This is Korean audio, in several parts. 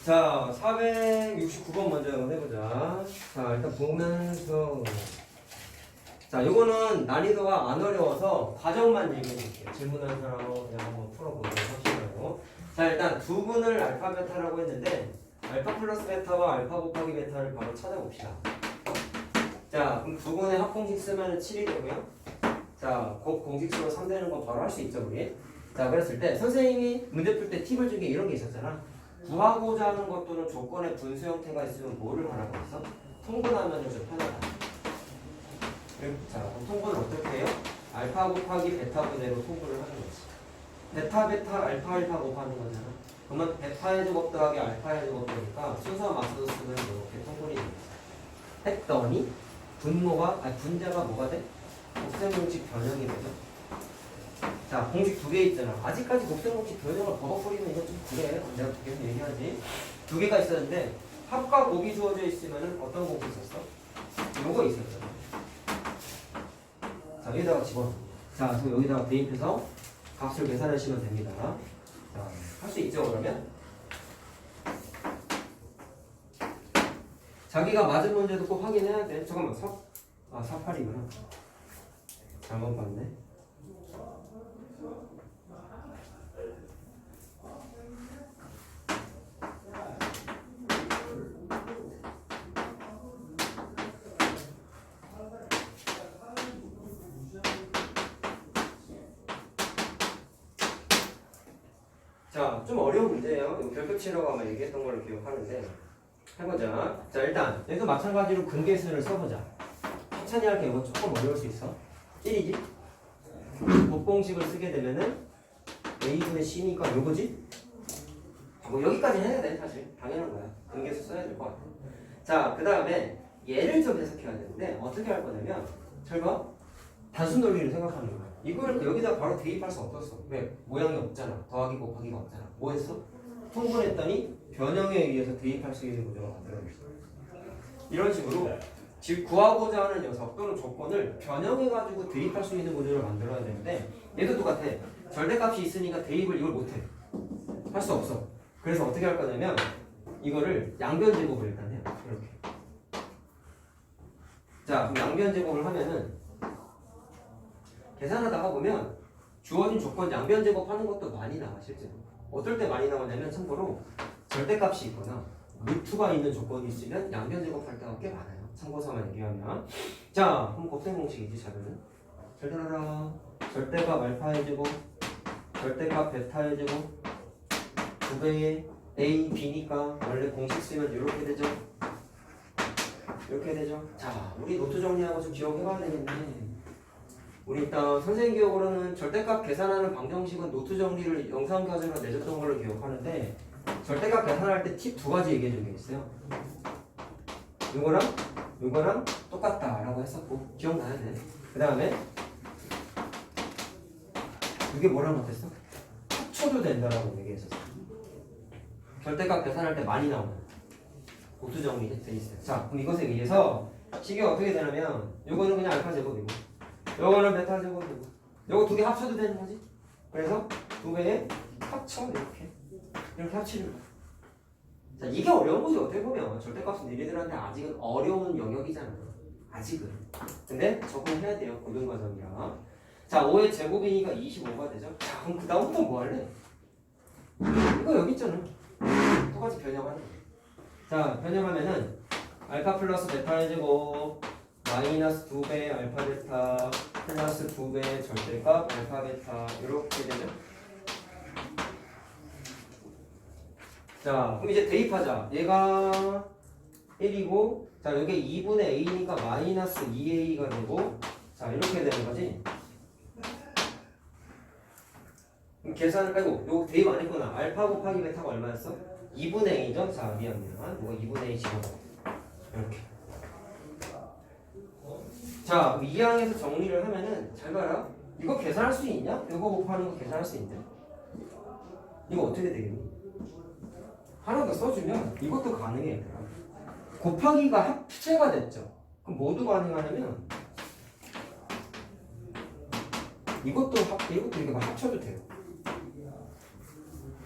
자, 469번 먼저 한번 해보자. 자, 일단 보면서. 자, 요거는 난이도가 안 어려워서 과정만 얘기해 줄게요. 질문한 사람하고 그냥 한번 풀어보도록 하시고요. 자, 일단 두 분을 알파, 베타라고 했는데, 알파 플러스 베타와 알파 곱하기 베타를 바로 찾아봅시다. 자, 그럼 두 분의 합공식 쓰면 7이 되고요. 자, 곱 공식수로 3 되는 거 바로 할 수 있죠, 우리? 자, 그랬을 때 선생님이 문제 풀 때 팁을 준 게 이런 게 있었잖아. 구하고자 하는 것 또는 조건의 분수 형태가 있으면 뭐를 하라고 했어? 통분하면 좀 편하다. 자, 그럼 통분을 어떻게 해요? 알파 곱하기 베타 분해로 통분을 하는 거지. 베타 베타 알파 알파 곱하는 거잖아. 그러면 베타의 제곱 더하기 알파의 제곱 되니까 순서 맞춰서 쓰면 이렇게 통분이 됩니다. 했더니 분자가 뭐가 돼? 곱셈공식 변형이 되죠. 자, 공식 두 개 있잖아. 아직까지 곱셈공식 변형을 버벅거리면 이거 좀 그래. 내가 계속 얘기하지. 두 개가 있었는데 합과 곱이 주어져 있으면 어떤 곱이 있었어? 요거 있었잖아. 자, 여기다가 집어넣어. 자, 그럼 여기다가 대입해서 값을 계산하시면 됩니다. 자, 할 수 있죠, 그러면? 자기가 맞은 문제도 꼭 확인해야 돼. 잠깐만, 48이구나. 잘못 봤네. 자, 좀 어려운 문제예요. 이거 별표 치라고 아마 얘기했던 걸로 기억하는데 해보자. 자, 일단 여기서 마찬가지로 근계수를 써보자. 천천히 할게. 이거 조금 어려울 수 있어. 1이지? 곱공식을 쓰게 되면은 a분의 c니까 요거지? 뭐 여기까지 해야 돼. 사실 당연한 거야. 근계수 써야 될 것 같아. 자, 그 다음에 얘를 좀 해석해야 되는데 어떻게 할 거냐면 잘 봐. 단순 논리를 생각하는 거야. 이걸 여기다 바로 대입할 수 없었어. 왜? 모양이 없잖아. 더하기 곱하기가 없잖아. 뭐 했어? 통분했더니 변형에 의해서 대입할 수 있는 구조가 만들어졌어. 이런 식으로 즉 구하고자 하는 녀석 또는 조건을 변형해가지고 대입할 수 있는 구조를 만들어야 되는데 얘도 똑같아. 절대값이 있으니까 대입을 이걸 못해. 할 수 없어. 그래서 어떻게 할 거냐면 이거를 양변 제곱을 일단 해요. 이렇게. 자, 그럼 양변 제곱을 하면은 계산하다가 보면 주어진 조건 양변 제곱하는 것도 많이 나와 실제로. 어떨 때 많이 나오냐면 참고로 절대값이 있거나 루트가 있는 조건이 있으면 양변 제곱할 때가 꽤 많아요. 참고서만 얘기하면. 자, 그럼 곱셈 공식이지 자료는. 잘 들어라. 절대값 알파의 제곱, 절대값 베타의 제곱, 2배의 a, b니까 원래 공식 쓰면 이렇게 되죠. 이렇게 되죠. 자, 우리 노트 정리하고 좀 기억해봐야 되겠네. 우리 일단 선생님 기억으로는 절대값 계산하는 방정식은 노트 정리를 영상 과정으로 내줬던 걸로 기억하는데 절대값 계산할 때 팁 두 가지 얘기해 준 게 있어요. 요거랑 똑같다라고 했었고 기억나야 돼. 그 다음에 이게 뭐랑 같았어? 합쳐도 된다라고 얘기했었어. 절대값 계산할 때 많이 나오는 노트 정리 돼 있어요. 자, 그럼 이것에 의해서 식이 어떻게 되냐면 요거는 그냥 알파 제곱이고 요거는 베타 제곱이고 요거 두 개 합쳐도 되는 거지. 그래서 두 개에 합쳐 이렇게 합치는 거야. 자, 이게 어려운 거지. 어떻게 보면 절대값은 니네들한테 아직은 어려운 영역이잖아. 아직은. 근데 적응해야 돼요. 고등 과정이라. 자, 5의 제곱이니까 25가 되죠. 자, 그럼 그 다음부터 뭐 할래? 이거 여기 있잖아. 똑같이 변형하는 거야. 자, 변형하면은 알파 플러스 베타의 제곱 마이너스 2배 알파 베타 플러스 2배 절대값 알파 베타 이렇게 되죠. 자, 그럼 이제 대입하자. 얘가 1이고 자, 여기 2분의 a니까 마이너스 2a가 되고 자, 이렇게 되는 거지. 그럼 계산을 빼고 요거 대입 안 했구나. 알파 곱하기 베타가 얼마였어? 2분의 a죠? 자, 미안. 이거 2분의 a 집어넣어. 이렇게. 자, 그럼 2항에서 정리를 하면은 잘 봐라. 이거 계산할 수 있냐? 이거 곱하는 거 계산할 수 있냐? 이거 어떻게 되겠니? 하나 더 써주면 이것도 가능해. 얘들아. 곱하기가 합체가 됐죠. 그럼 뭐도 가능하냐면 이것도 이거 합쳐도 돼요.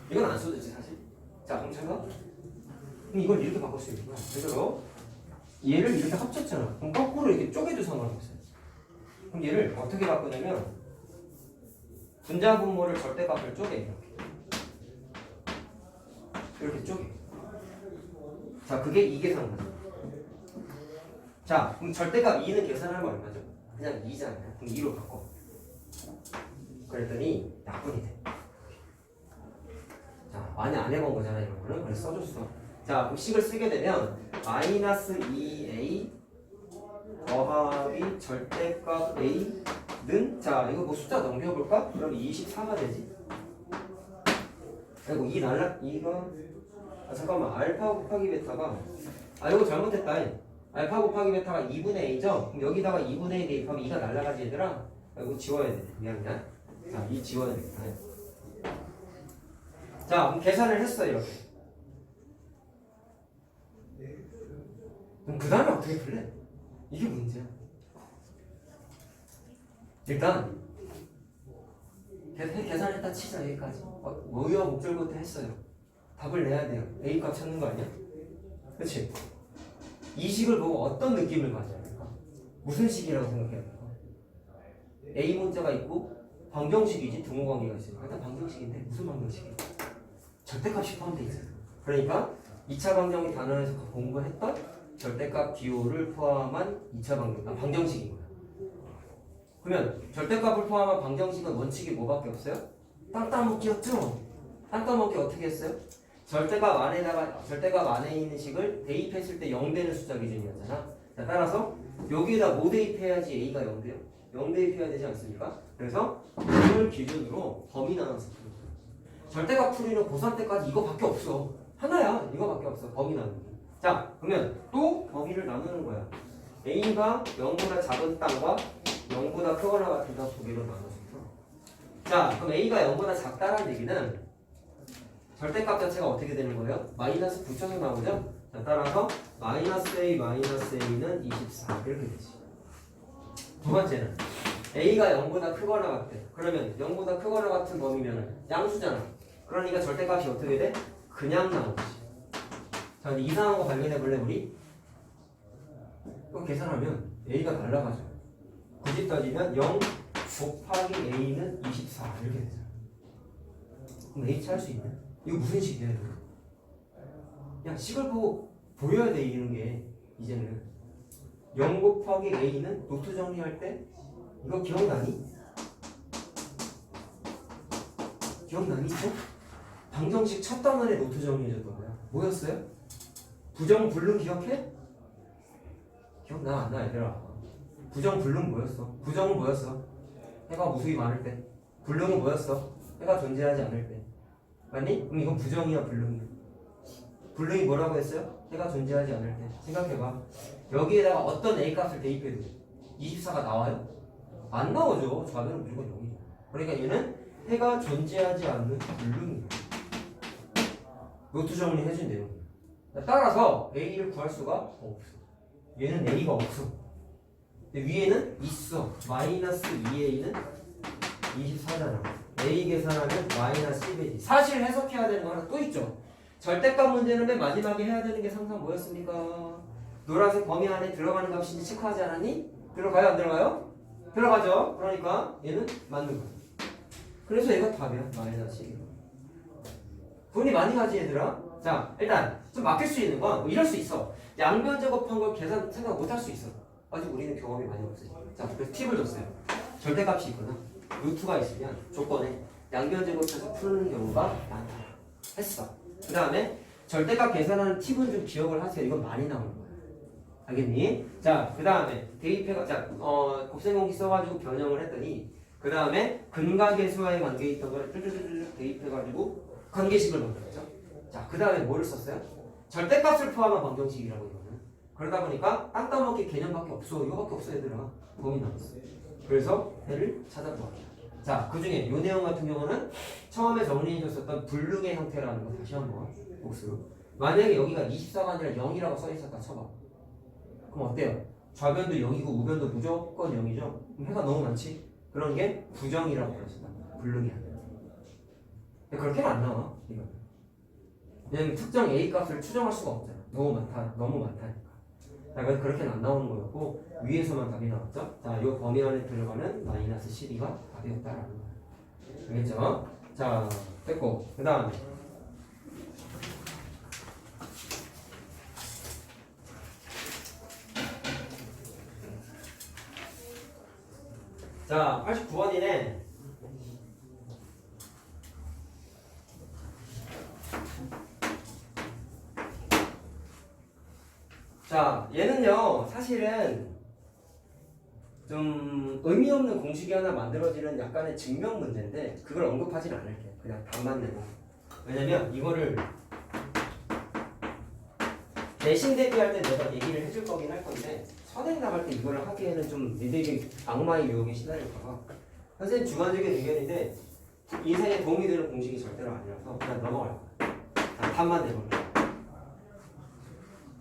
이건 안 써도 되지 사실. 자, 그럼 제가 그럼 이걸 이렇게 바꿀 수 있는 거야. 그래서 얘를 이렇게 합쳤잖아. 그럼 거꾸로 이렇게 쪼개도 상관없어요. 그럼 얘를 어떻게 바꾸냐면 분자분모를 절대값을 쪼개 이렇게 쪼개. 자, 그게 이 계산거죠. 자, 그럼 절대값 2는 계산하면 얼마죠? 그냥 2잖아요. 그럼 2로 바꿔. 그랬더니 약분이 돼. 자, 많이 안 해본 거잖아 이런 거는. 그래서 써줬어. 자, 그럼 식을 쓰게 되면 마이너스 2a 더하기 절대값 a는, 자 이거 뭐 숫자 넘겨볼까? 그럼 24가 되지. 아이고 이거 잠깐만, 알파 곱하기 베타가, 이거 잘못했다. 알파 곱하기 베타가 2분의 a죠? 그럼 여기다가 2분의 a 대입하면 2가 날라가지 얘들아. 이거 지워야 돼. 미안. 자, 2 지워야 되겠다. 자, 그럼 계산을 했어 이렇게. 그럼 그 다음에 어떻게 풀래? 이게 문제야. 일단 계산을 일단 치자. 여기까지. 모의와 목적부터 했어요. 답을 내야 돼요. A 값 찾는 거 아니야? 그치? 이 식을 보고 어떤 느낌을 가져야 될까? 무슨 식이라고 생각해야 될까? A 문자가 있고 방정식이지, 등호관계가 있으니까. 일단 방정식인데 무슨 방정식이야? 절대값이 포함되어 있어요. 그러니까 2차 방정식 단원에서 공부했던 절대값 기호를 포함한 2차 방정식인 거야. 그러면 절대값을 포함한 방정식은 원칙이 뭐밖에 없어요? 땅 따먹기였죠? 땅 따먹기 어떻게 했어요? 절대값 안에 있는 식을 대입했을 때 0 되는 숫자 기준이었잖아. 자, 따라서 여기에다 뭐 대입해야지 A가 0 돼요? 0 대입해야 되지 않습니까? 그래서 이걸 기준으로 범위 나눠서 푸는 거야. 절대값 풀이는 고3 때까지 이거밖에 없어. 하나야. 이거밖에 없어. 범위 나누기. 자, 그러면 또 범위를 나누는 거야. A가 0보다 작은 땅과 0보다 크거나 같은 땅 두 개로 나눠서 풀어. 자, 그럼 A가 0보다 작다라는 얘기는 절대값 자체가 어떻게 되는 거예요? 마이너스 붙여서 나오죠? 자, 따라서 마이너스 A는 24 이렇게 되지. 두 번째는 A가 0보다 크거나 같대. 그러면 0보다 크거나 같은 범위면 양수잖아. 그러니까 절대값이 어떻게 돼? 그냥 나오지. 자, 이상한 거 발견해 볼래 우리? 이거 계산하면 A가 날라가죠. 굳이 따지면 0 곱하기 A는 24 이렇게 되죠. 그럼 A 찾을 수 있냐? 이거 무슨 식이야 이거? 야, 식을 보고 보여야 돼 이런 게. 이제는 0 곱하기 A는 노트 정리할 때 이거 기억나니? 기억나니? 방정식 첫 단원에 노트 정리해줬던 거야. 뭐였어요? 부정 불능 기억해? 기억나 안 나 얘들아? 부정 불능 뭐였어? 부정은 뭐였어? 해가 무수히 많을 때. 불능은 뭐였어? 해가 존재하지 않을 때. 맞니? 그럼 이건 부정이야 불능이야? 불능이 뭐라고 했어요? 해가 존재하지 않을 때. 생각해봐. 여기에다가 어떤 A값을 대입해도 24가 나와요? 안 나오죠. 좌변은 무조건 0이죠. 그러니까 얘는 해가 존재하지 않는 불능이에요. 노트 정리해준 내용이에요. 따라서 A를 구할 수가 없어. 얘는 A가 없어. 근데 위에는 있어. 마이너스 2A는 24잖아. A 계산하면 마이너스 10이지. 사실 해석해야 되는 거 하나 또 있죠. 절대값 문제는 맨 마지막에 해야 되는 게 항상 뭐였습니까? 노란색 범위 안에 들어가는 값인지 체크하지 않았니? 들어가요 안 들어가요? 들어가죠. 그러니까 얘는 맞는 거야. 그래서 얘가 답이야. 마이너스 10. 돈이 많이 가지 얘들아. 자, 일단 좀 맡길 수 있는 건 뭐 이럴 수 있어. 양변 제곱한 걸 계산 생각 못 할 수 있어. 아직 우리는 경험이 많이 없으니까. 자, 그래서 팁을 줬어요. 절대값이 있거나 루트가 있으면 조건에 양변 제곱해서 푸는 경우가 많다. 했어. 그 다음에 절대값 계산하는 팁은 좀 기억을 하세요. 이건 많이 나오는 거야. 알겠니? 자, 그 다음에 대입해가, 곱셈공식 써가지고 변형을 했더니 그 다음에 근각계수와의 관계에 있던 거를 쭈쭈쭈쭈 대입해가지고 관계식을 만들었죠. 자, 그 다음에 뭐를 썼어요? 절대값을 포함한 방정식이라고 이거는. 그러다 보니까 땅 따먹기 개념밖에 없어. 이거밖에 없어 얘들아. 범위 나왔어. 그래서 해를 찾아보았다. 자, 그 중에 이 내용 같은 경우는 처음에 정리해줬었던 불능의 형태라는 거 다시 한번 복수. 만약에 여기가 24가 아니라 0이라고 써있었다 쳐봐. 그럼 어때요? 좌변도 0이고 우변도 무조건 0이죠? 그럼 해가 너무 많지? 그런 게 부정이라고 그랬습니다. 불능이 아니라. 그렇게는 안 나와. 이거. 왜냐면 특정 A 값을 추정할 수가 없잖아. 너무 많다니까. 자, 그래서 그렇게는 안 나오는 거였고 위에서만 답이 나왔죠. 자, 요 범위 안에 들어가면 마이너스 12가 답이었다라는 거예요. 알겠죠? 자, 됐고 그 다음에 자, 89번이네. 자, 얘는요, 사실은 좀 의미 없는 공식이 하나 만들어지는 약간의 증명 문제인데, 그걸 언급하진 않을게요. 그냥 답만 내고. 왜냐면, 이거를 내신 대비할 때 내가 얘기를 해줄 거긴 할 건데, 선행 나갈 때 이걸 하기에는 좀 니들이 악마의 유혹에 시달릴까봐. 선생님 주관적인 의견인데, 인생에 도움이 되는 공식이 절대로 아니라서 그냥 넘어갈 거예요. 답만 내볼게요.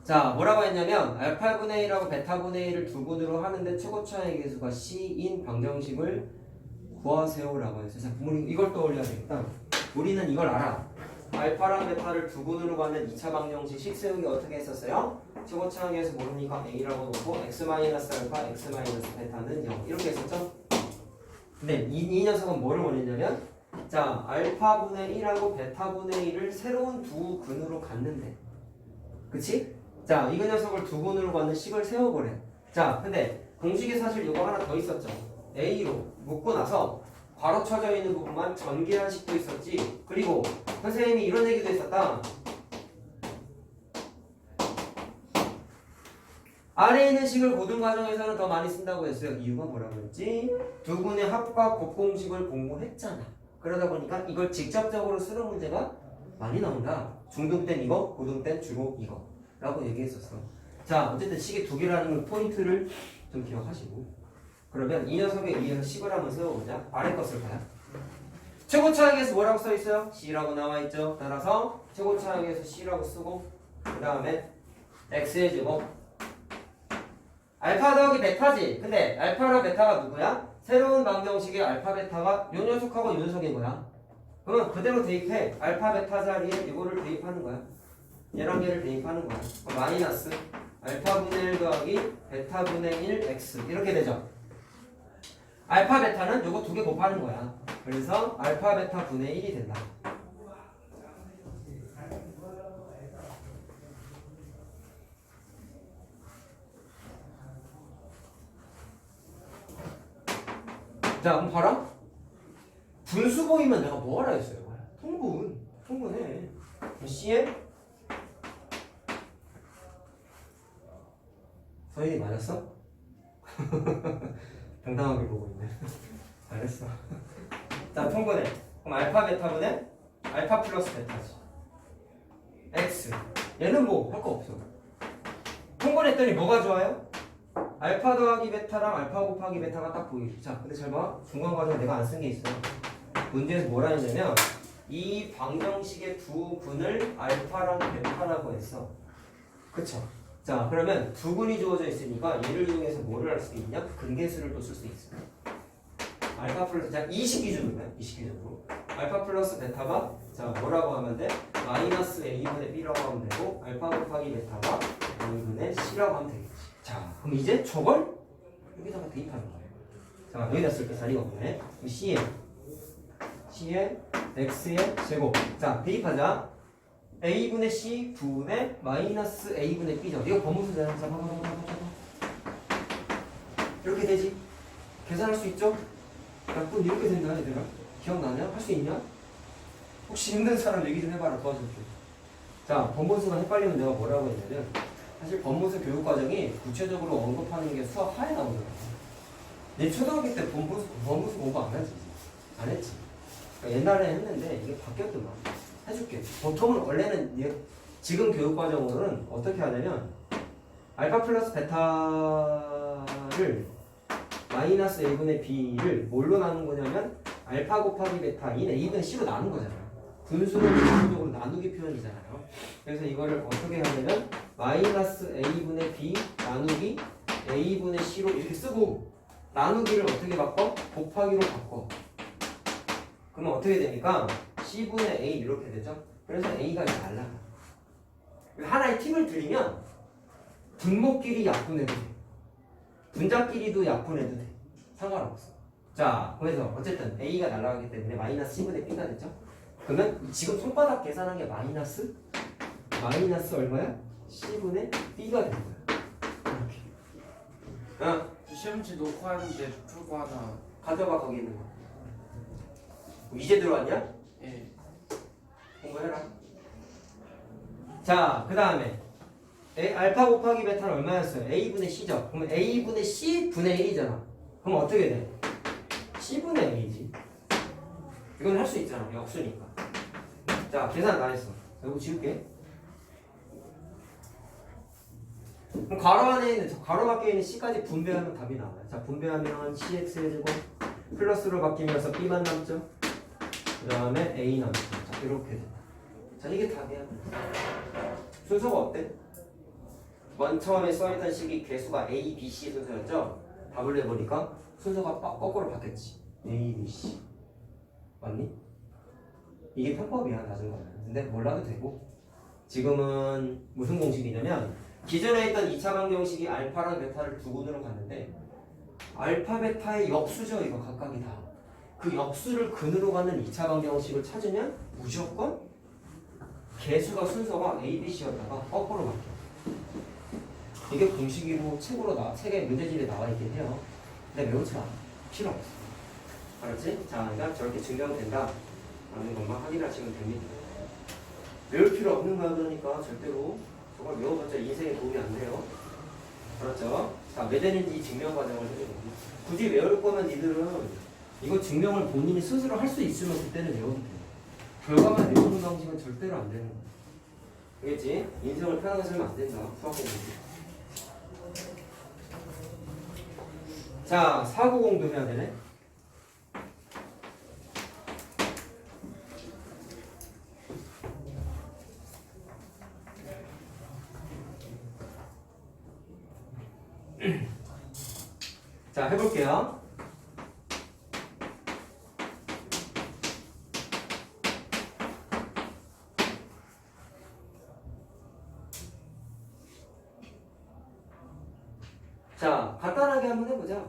자, 뭐라고 했냐면 알파분의 1하고 베타분의 1을 두 분으로 하는데 최고 차의 계수가 C인 방정식을 구하세요라고 했어요. 자, 우리 이걸 떠올려야 되겠다. 우리는 이걸 알아. 알파랑 베타를 두 분으로 가는 2차 방정식 식 세우기 어떻게 했었어요? 최고 차의 계수 모르니까 A라고 놓고 x-알파, x-베타는 0 이렇게 했었죠? 근데 이 녀석은 뭐를 원했냐면 자, 알파분의 1하고 베타분의 1을 새로운 두 근으로 갔는데 그치? 자, 이 녀석을 두 분으로 갖는 식을 세워보래. 자, 근데 공식에 사실 이거 하나 더 있었죠. A로 묶고 나서 괄호 쳐져 있는 부분만 전개한 식도 있었지. 그리고 선생님이 이런 얘기도 했었다. 아래에 있는 식을 고등 과정에서는 더 많이 쓴다고 했어요. 이유가 뭐라고 했지? 두 분의 합과 곱공식을 공부했잖아. 그러다 보니까 이걸 직접적으로 쓰는 문제가 많이 나온다. 중등 땐 이거, 고등 땐 주로 이거 라고 얘기했었어. 자, 어쨌든 식이 두 개라는 포인트를 좀 기억하시고 그러면 이 녀석에 의해서 식을 한번 세워보자. 아래 것을 봐요. 최고 차항에서 뭐라고 써있어요? C라고 나와있죠. 따라서 최고 차항에서 C라고 쓰고 그 다음에 X의 제곱 알파 더하기 베타지. 근데 알파랑 베타가 누구야? 새로운 방정식의 알파 베타가 요 녀석하고 요 녀석인 거야. 그러면 그대로 대입해. 알파 베타 자리에 이거를 대입하는 거야. 얘랑 얘를 대입하는 거야. 마이너스 알파분의 1 더하기 베타분의 1 x 이렇게 되죠. 알파 베타는 요거 두 개 곱하는 거야. 그래서 알파 베타 분의 1이 된다. 자, 그럼 봐라. 분수 보이면 내가 뭐 하라 했어요? 통분해. C에 서인이 맞았어? 당당하게 보고 있네. 잘했어. 자, 통분해. 그럼 알파 베타분의 알파 플러스 베타지. X. 얘는 뭐 할 거 없어. 통분했더니 뭐가 좋아요? 알파 더하기 베타랑 알파 곱하기 베타가 딱 보이지. 자, 근데 잘 봐. 중간 과정에 내가 안 쓴 게 있어요. 문제에서 뭐라 했냐면 이 방정식의 두 분을 알파랑 베타라고 했어. 그쵸? 자, 그러면 두 분이 주어져 있으니까 얘를 이용해서 뭐를 할 수 있냐? 근계수를 또 쓸 수 있어요. 알파 플러스, 자, 이식 기준으로요. 이식 기준으로. 알파 플러스 베타가, 자, 뭐라고 하면 돼? 마이너스 A분의 B라고 하면 되고, 알파 곱하기 베타가 A분의 C라고 하면 되겠지. 자, 그럼 이제 저걸 여기다가 대입하는 거예요. 자, 여기다 쓸게 자리가 없네. C에 X의 제곱. 자, 대입하자. A분의 C 분의 마이너스 A분의 B죠. 이거 범위수잖아. 자, 봐봐. 이렇게 되지. 계산할 수 있죠? 야, 꼭 이렇게 된다, 얘들아. 기억나냐? 할 수 있냐? 혹시 힘든 사람 얘기 좀 해봐라. 도와줄게. 자, 범위수가 헷갈리면 내가 뭐라고 했냐면 사실 범위수 교육과정이 구체적으로 언급하는 게 수학 하에 나오더라고. 내 초등학교 때 범위수 공부 안 하지? 안 했지. 그러니까 옛날에 했는데 이게 바뀌었더만. 해줄게. 보통은 원래는 지금 교육과정으로는 어떻게 하냐면 알파 플러스 베타를 마이너스 A분의 B를 뭘로 나눈 거냐면 알파 곱하기 베타인 A분의 C로 나눈 거잖아요. 분수는 기본적으로 나누기 표현이잖아요. 그래서 이거를 어떻게 하냐면 마이너스 A분의 B 나누기 A분의 C로 이렇게 쓰고 나누기를 어떻게 바꿔? 곱하기로 바꿔. 그러면 어떻게 됩니까? C분의 A 이렇게 되죠? 그래서 A가 날라가. 하나의 팁을 드리면 분모끼리 약분해도 돼. 분자끼리도 약분해도 돼. 상관없어. 자, 그래서 어쨌든 A가 날아가기 때문에 마이너스 C분의 B가 됐죠? 그러면 지금 손바닥 계산한 게 마이너스 얼마야? C분의 B가 된 거야. 이렇게. 시험지 놓고 하는데 풀고 하나. 가져가 거기 있는 거. 이제 들어왔냐? 예. 공부해라. 자, 그 다음에 알파 곱하기 베타는 얼마였어요? A분의 C죠. 그러면 A분의 C분의 1이잖아. 그럼 어떻게 돼? C분의 A지. 이건 할 수 있잖아. 역수니까. 자, 계산 다 했어. 이거 지울게. 그럼 괄호 안에 있는, 괄호 밖에 있는 C까지 분배하면 답이 나와요. 자, 분배하면 CX의 제곱 플러스로 바뀌면서 B만 남죠. 그 다음에 A 남죠. 자, 이렇게 된다. 자, 이게 답이야. 순서가 어때? 처음에 써있던 식이 개수가 A, B, C 순서였죠? 답을 내보니까 순서가 거꾸로 바뀌었지. A, B, C. 맞니? 이게 편법이야, 낮은 거는. 근데 몰라도 되고. 지금은 무슨 공식이냐면 기존에 있던 2차 방정식이 알파랑 베타를 두 군으로 갔는데 알파, 베타의 역수죠, 이거 각각이 다. 그 역수를 근으로 가는 2차 방정식을 찾으면 무조건 개수가 순서가 A, B, C였다가 거꾸로 바뀌어. 이게 공식이고 책에 문제집에 나와 있긴 해요. 근데 외우지 마. 필요 없어. 알았지? 자, 그러니까 저렇게 증명된다 라는 것만 확인하시면 됩니다. 외울 필요 없는 거야. 그러니까 절대로 저걸 외워봤자 인생에 도움이 안 돼요. 알았죠? 자, 왜 되는지 증명 과정을 해주는 겁니다. 굳이 외울 거면 니들은 이거 증명을 본인이 스스로 할 수 있으면 그때는 외워도 돼요. 결과만 외우는 방식은 절대로 안 되는 거야. 알겠지? 인생을 편하게 살면 안 된다. 수학공부. 자, 사고공도 해야 되네. 자, 해볼게요. 자, 간단하게 한번 해보자.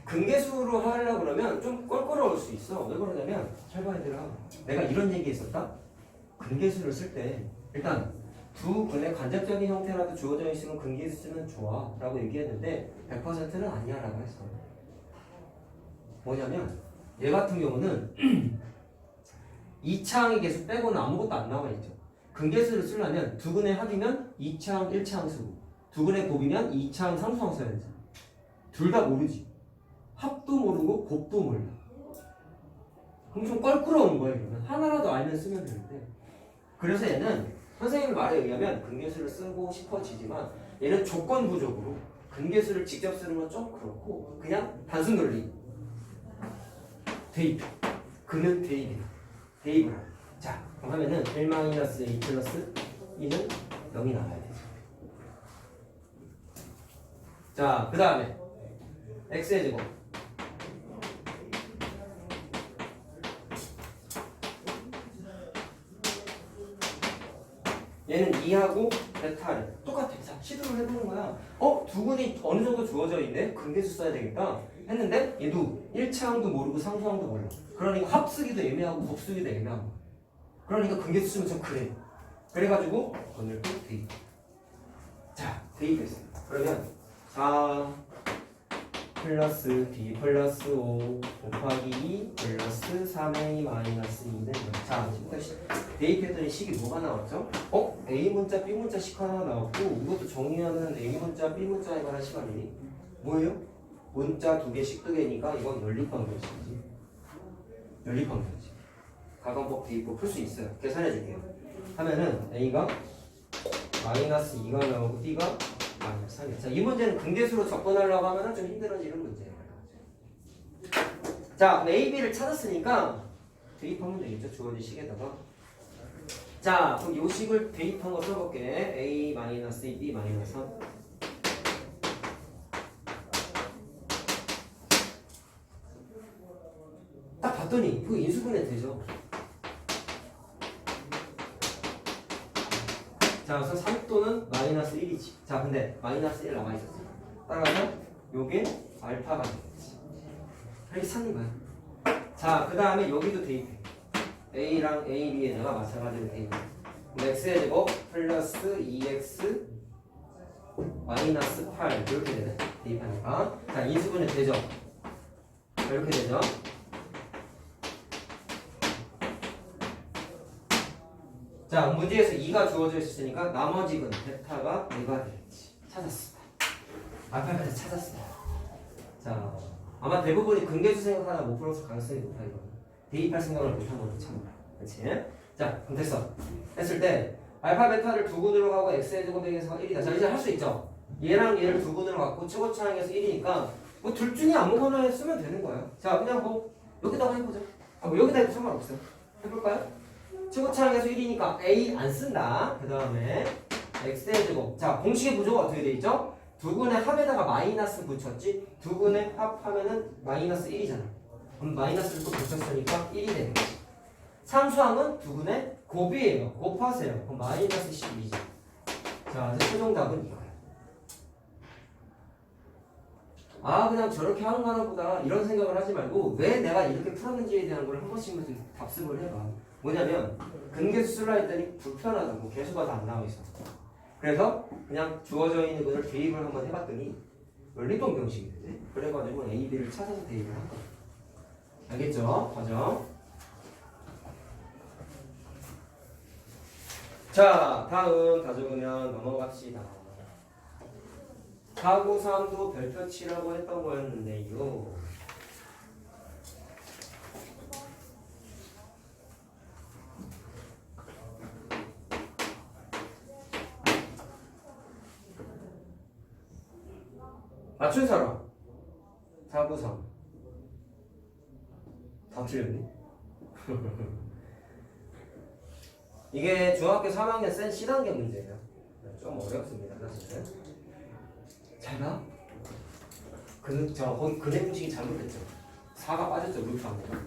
근계수로 하려고 그러면 좀 껄끄러울 수 있어. 왜 그러냐면 잘 봐, 얘들아. 내가 이런 얘기 했었다. 근계수를 쓸 때 일단 두 근의 간접적인 형태라도 주어져 있으면 근계수 쓰면 좋아 라고 얘기했는데 100%는 아니야 라고 했어. 뭐냐면 얘 같은 경우는 2차항의 계수 빼고는 아무것도 안 나와 있죠. 근계수를 쓰려면 두 근의 합이면 2차항 1차항 쓰고 두 근의 곱이면 2차항 상수항 써야지. 둘 다 모르지. 합도 모르고 곱도 몰라. 그럼 좀 껄끄러운 거야. 이러면 하나라도 알면 쓰면 되는데, 그래서 얘는 선생님 말에 의하면 근계수를 쓰고 싶어지지만 얘는 조건부적으로 근계수를 직접 쓰는 건 좀 그렇고 그냥 단순 논리 대입. 근은 대입이다. 대입을 하고. 자, 그럼 하면은 1-A 플러스 2는 0이 나와야 되죠. 자, 그 다음에 x의 제곱 얘는 2하고 베타를 똑같아. 자, 시도를 해보는 거야. 두 근이 어느 정도 주어져 있네? 근계수 써야 되겠다 했는데 얘도 1차항도 모르고 상수항도 몰라. 그러니까 합쓰기도 애매하고 곱쓰기도 애매하고, 그러니까 근계수 쓰면 좀 그래. 그래가지고 오늘 또 대입. 자, 대입했어요. 그러면 4 플러스 B 플러스 5 곱하기 2 플러스 3A 마이너스 2는 자, 지금부터 대입했더니 식이 뭐가 나왔죠? A 문자, B 문자 식 하나 나왔고, 이것도 정리하는 A 문자, B 문자에 관한 시간이니 뭐예요? 문자 두 개씩 뜨개니까 이건 연립방정식이지. 연립방정식. 가정법 대입법 풀 수 있어요. 계산해 줄게요. 하면은 A가 마이너스 2가 나오고 B가 마이너스 3이야. 자, 이 문제는 근계수로 접근하려고 하면 좀 힘들어지는 문제예요. 자, A, B를 찾았으니까 대입하면 되겠죠. 주어진 식에다가. 자, 그럼 이 식을 대입한 거 써볼게. A 마이너스 2, B 마이너스 3. 딱 봤더니 그 인수분해 되죠. 자, 그래서 3또는 마이너스 1이지. 자, 근데 마이너스 1 남아있었어. 따라서 요게 알파가 되겠지. 이렇게 찾는 거야. 자, 그 다음에 여기도 대입해. A랑 A, B에다가 마찬가지로 대입해. x의 제곱 플러스 2x 마이너스 8 이렇게 되네. 대입하니까. 자, 인수분해 되죠? 이렇게 되죠? 자, 문제에서 2가 주어져 있었으니까 나머지 근 베타가 4가 되겠지. 찾았어. 알파까지 찾았어. 자, 아마 대부분이 근계수 생각하다 못 풀어서 가능성이 높아 이거. 대입할 생각을 못한 거지 참. 그렇지? 자, 그럼 됐어. 했을 때 알파 베타를 두 군으로 가고 x의 제곱에서 1이다. 자, 이제 할 수 있죠. 얘랑 얘를 두 군으로 갖고 최고차항에서 1이니까 뭐 둘 중에 아무거나 쓰면 되는 거예요. 자, 그냥 뭐 여기다가 해보자. 뭐 여기다 해도 상관없어요. 해볼까요? 최고차항에서 1이니까 a 안 쓴다. 그 다음에 x의 제곱. 자, 공식의 구조가 어떻게 돼 있죠? 두 군의 합에다가 마이너스 붙였지. 두 군의 합하면은 마이너스 1이잖아. 그럼 마이너스를 또 붙였으니까 1이 되는 거지. 상수항은 두 군의 곱이에요. 곱하세요. 그럼 마이너스 12죠. 자, 이제 최종 답은 이거야. 아, 그냥 저렇게 하는 거나 보다 이런 생각을 하지 말고 왜 내가 이렇게 풀었는지에 대한 걸 한 번씩만 좀 답습을 해봐. 뭐냐면 근계수 쓰려 했더니 불편하다고 계수가 다 안 나와 있어. 그래서 그냥 주어져 있는 것을 대입을 한번 해봤더니 연립동 공식이 되네. 그래가지고 A, B를 찾아서 대입을 한 거야. 알겠죠? 과정. 자, 다음 다 적으면 넘어갑시다. 493도 별표 치라고 했던 거였는데요. 맞춘 사람 493 다 틀렸네. 이게 중학교 3학년 센 C단계 문제예요. 좀 어렵습니다 사실은. 잘 봐. 거기 근해 공식이 잘못됐죠. 4가 빠졌죠. 루트 안에가.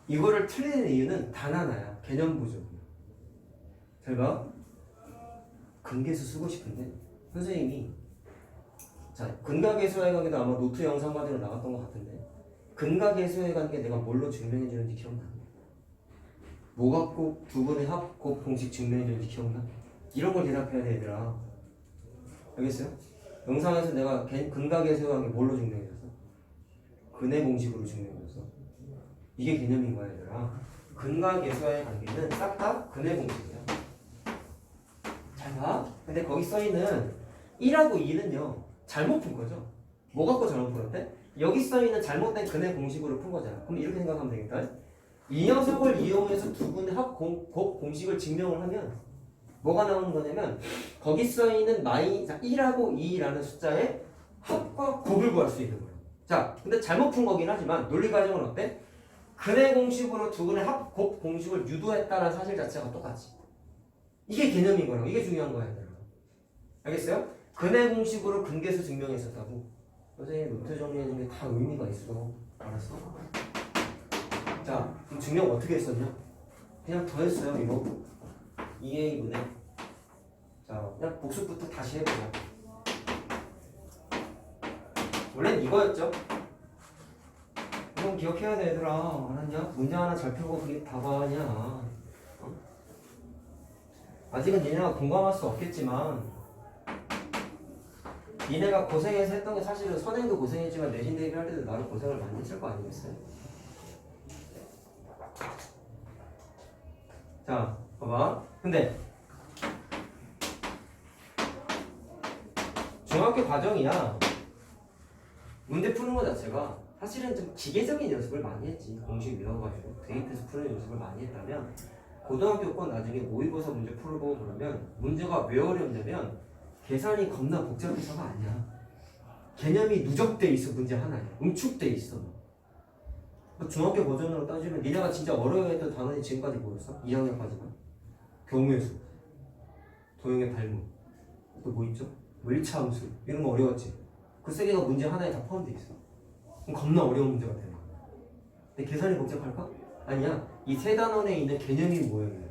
이거를 틀리는 이유는 단 하나야. 개념 부족이야. 잘 봐. 근계수 쓰고 싶은데 선생님이 자, 근각계수와의 관계도 아마 노트 영상 과정으로 나갔던 것 같은데 근각계수와의 관계 내가 뭘로 증명해 주는지 기억나? 뭐 갖고 두 분의 합곱 공식 증명해 주는지 기억나? 이런 걸 대답해야 돼 얘들아. 알겠어요? 영상에서 내가 근각계수와의 관계 뭘로 증명해 줬어? 근의 공식으로 증명해 줬어. 이게 개념인 거야 얘들아. 근각계수와의 관계는 싹 다 근의 공식이야. 잘 봐. 근데 거기 써있는 1하고 2는요 잘못 푼 거죠. 뭐 갖고 잘못 풀었대? 여기 써있는 잘못된 근의 공식으로 푼 거잖아. 그럼 이렇게 생각하면 되겠다. 이 녀석을 이용해서 두 분의 곱 공식을 증명을 하면 뭐가 나오는 거냐면 거기 써있는 1하고 2라는 숫자의 합과 곱을 구할 수 있는 거예요. 자, 근데 잘못 푼 거긴 하지만 논리 과정은 어때? 근의 공식으로 두 분의 합곱 공식을 유도했다는 사실 자체가 똑같지. 이게 개념인 거라고. 이게 중요한 거야 얘들아. 알겠어요? 근의 공식으로 근계수 증명했었다고. 선생님 노트 정리해준 게 다 의미가 있어. 알았어? 자, 그럼 증명 어떻게 했었냐? 그냥 더했어요 이거. 2A분의 자, 그냥 복습부터 다시 해보자. 원래는 이거였죠? 이건 기억해야 돼 얘들아. 알았냐? 문제 하나 잘 펴고 그게 다가 아니야. 아직은 니네가 공감할 수 없겠지만 니네가 고생해서 했던 게 사실은 선행도 고생했지만 내신 대비할 때도 나름 고생을 많이 했을 거 아니겠어요? 자, 봐봐. 근데 중학교 과정이야. 문제 푸는 거 자체가 사실은 좀 기계적인 연습을 많이 했지. 공식 외워가지고 대입해서 푸는 연습을 많이 했다면 고등학교 건 나중에 모의고사 문제 풀고 그러면 문제가 왜 어렵냐면 계산이 겁나 복잡해서가 아니야. 개념이 누적돼 있어. 문제 하나에 응축돼 있어. 중학교 버전으로 따지면 니네가 진짜 어려워했던 단원이 지금까지 뭐였어? 2학년까지만 경우의 수, 도형의 발문, 또 뭐 있죠? 뭐 1차 함수 이런 거 어려웠지. 그 세 개가 문제 하나에 다 포함돼 있어. 그럼 겁나 어려운 문제가 되는 거야. 근데 계산이 복잡할까? 아니야. 이 세 단원에 있는 개념이 뭐예요?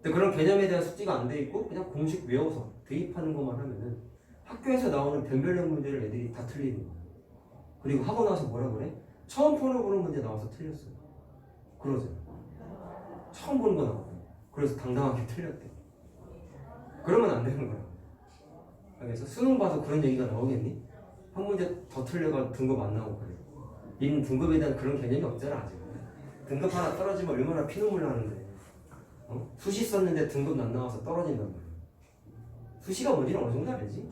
근데 그런 개념에 대한 숙지가 안 돼 있고 그냥 공식 외워서 대입하는 것만 하면은 학교에서 나오는 변별력 문제를 애들이 다 틀리는 거야. 그리고 하고 나서 뭐라 그래? 처음 보는 문제 나와서 틀렸어. 그러잖아. 처음 보는 거 나왔고 그래서 당당하게 틀렸대. 그러면 안 되는 거야. 그래서 수능 봐서 그런 얘기가 나오겠니? 한 문제 더 틀려가 등급 안 나오고 그래. 니는 등급에 대한 그런 개념이 없잖아 아직. 등급 하나 떨어지면 얼마나 피눈물 나는데. 수시 썼는데 등급 안 나와서 떨어진단 말이야. 수시가 뭔지는 어느 정도 알지?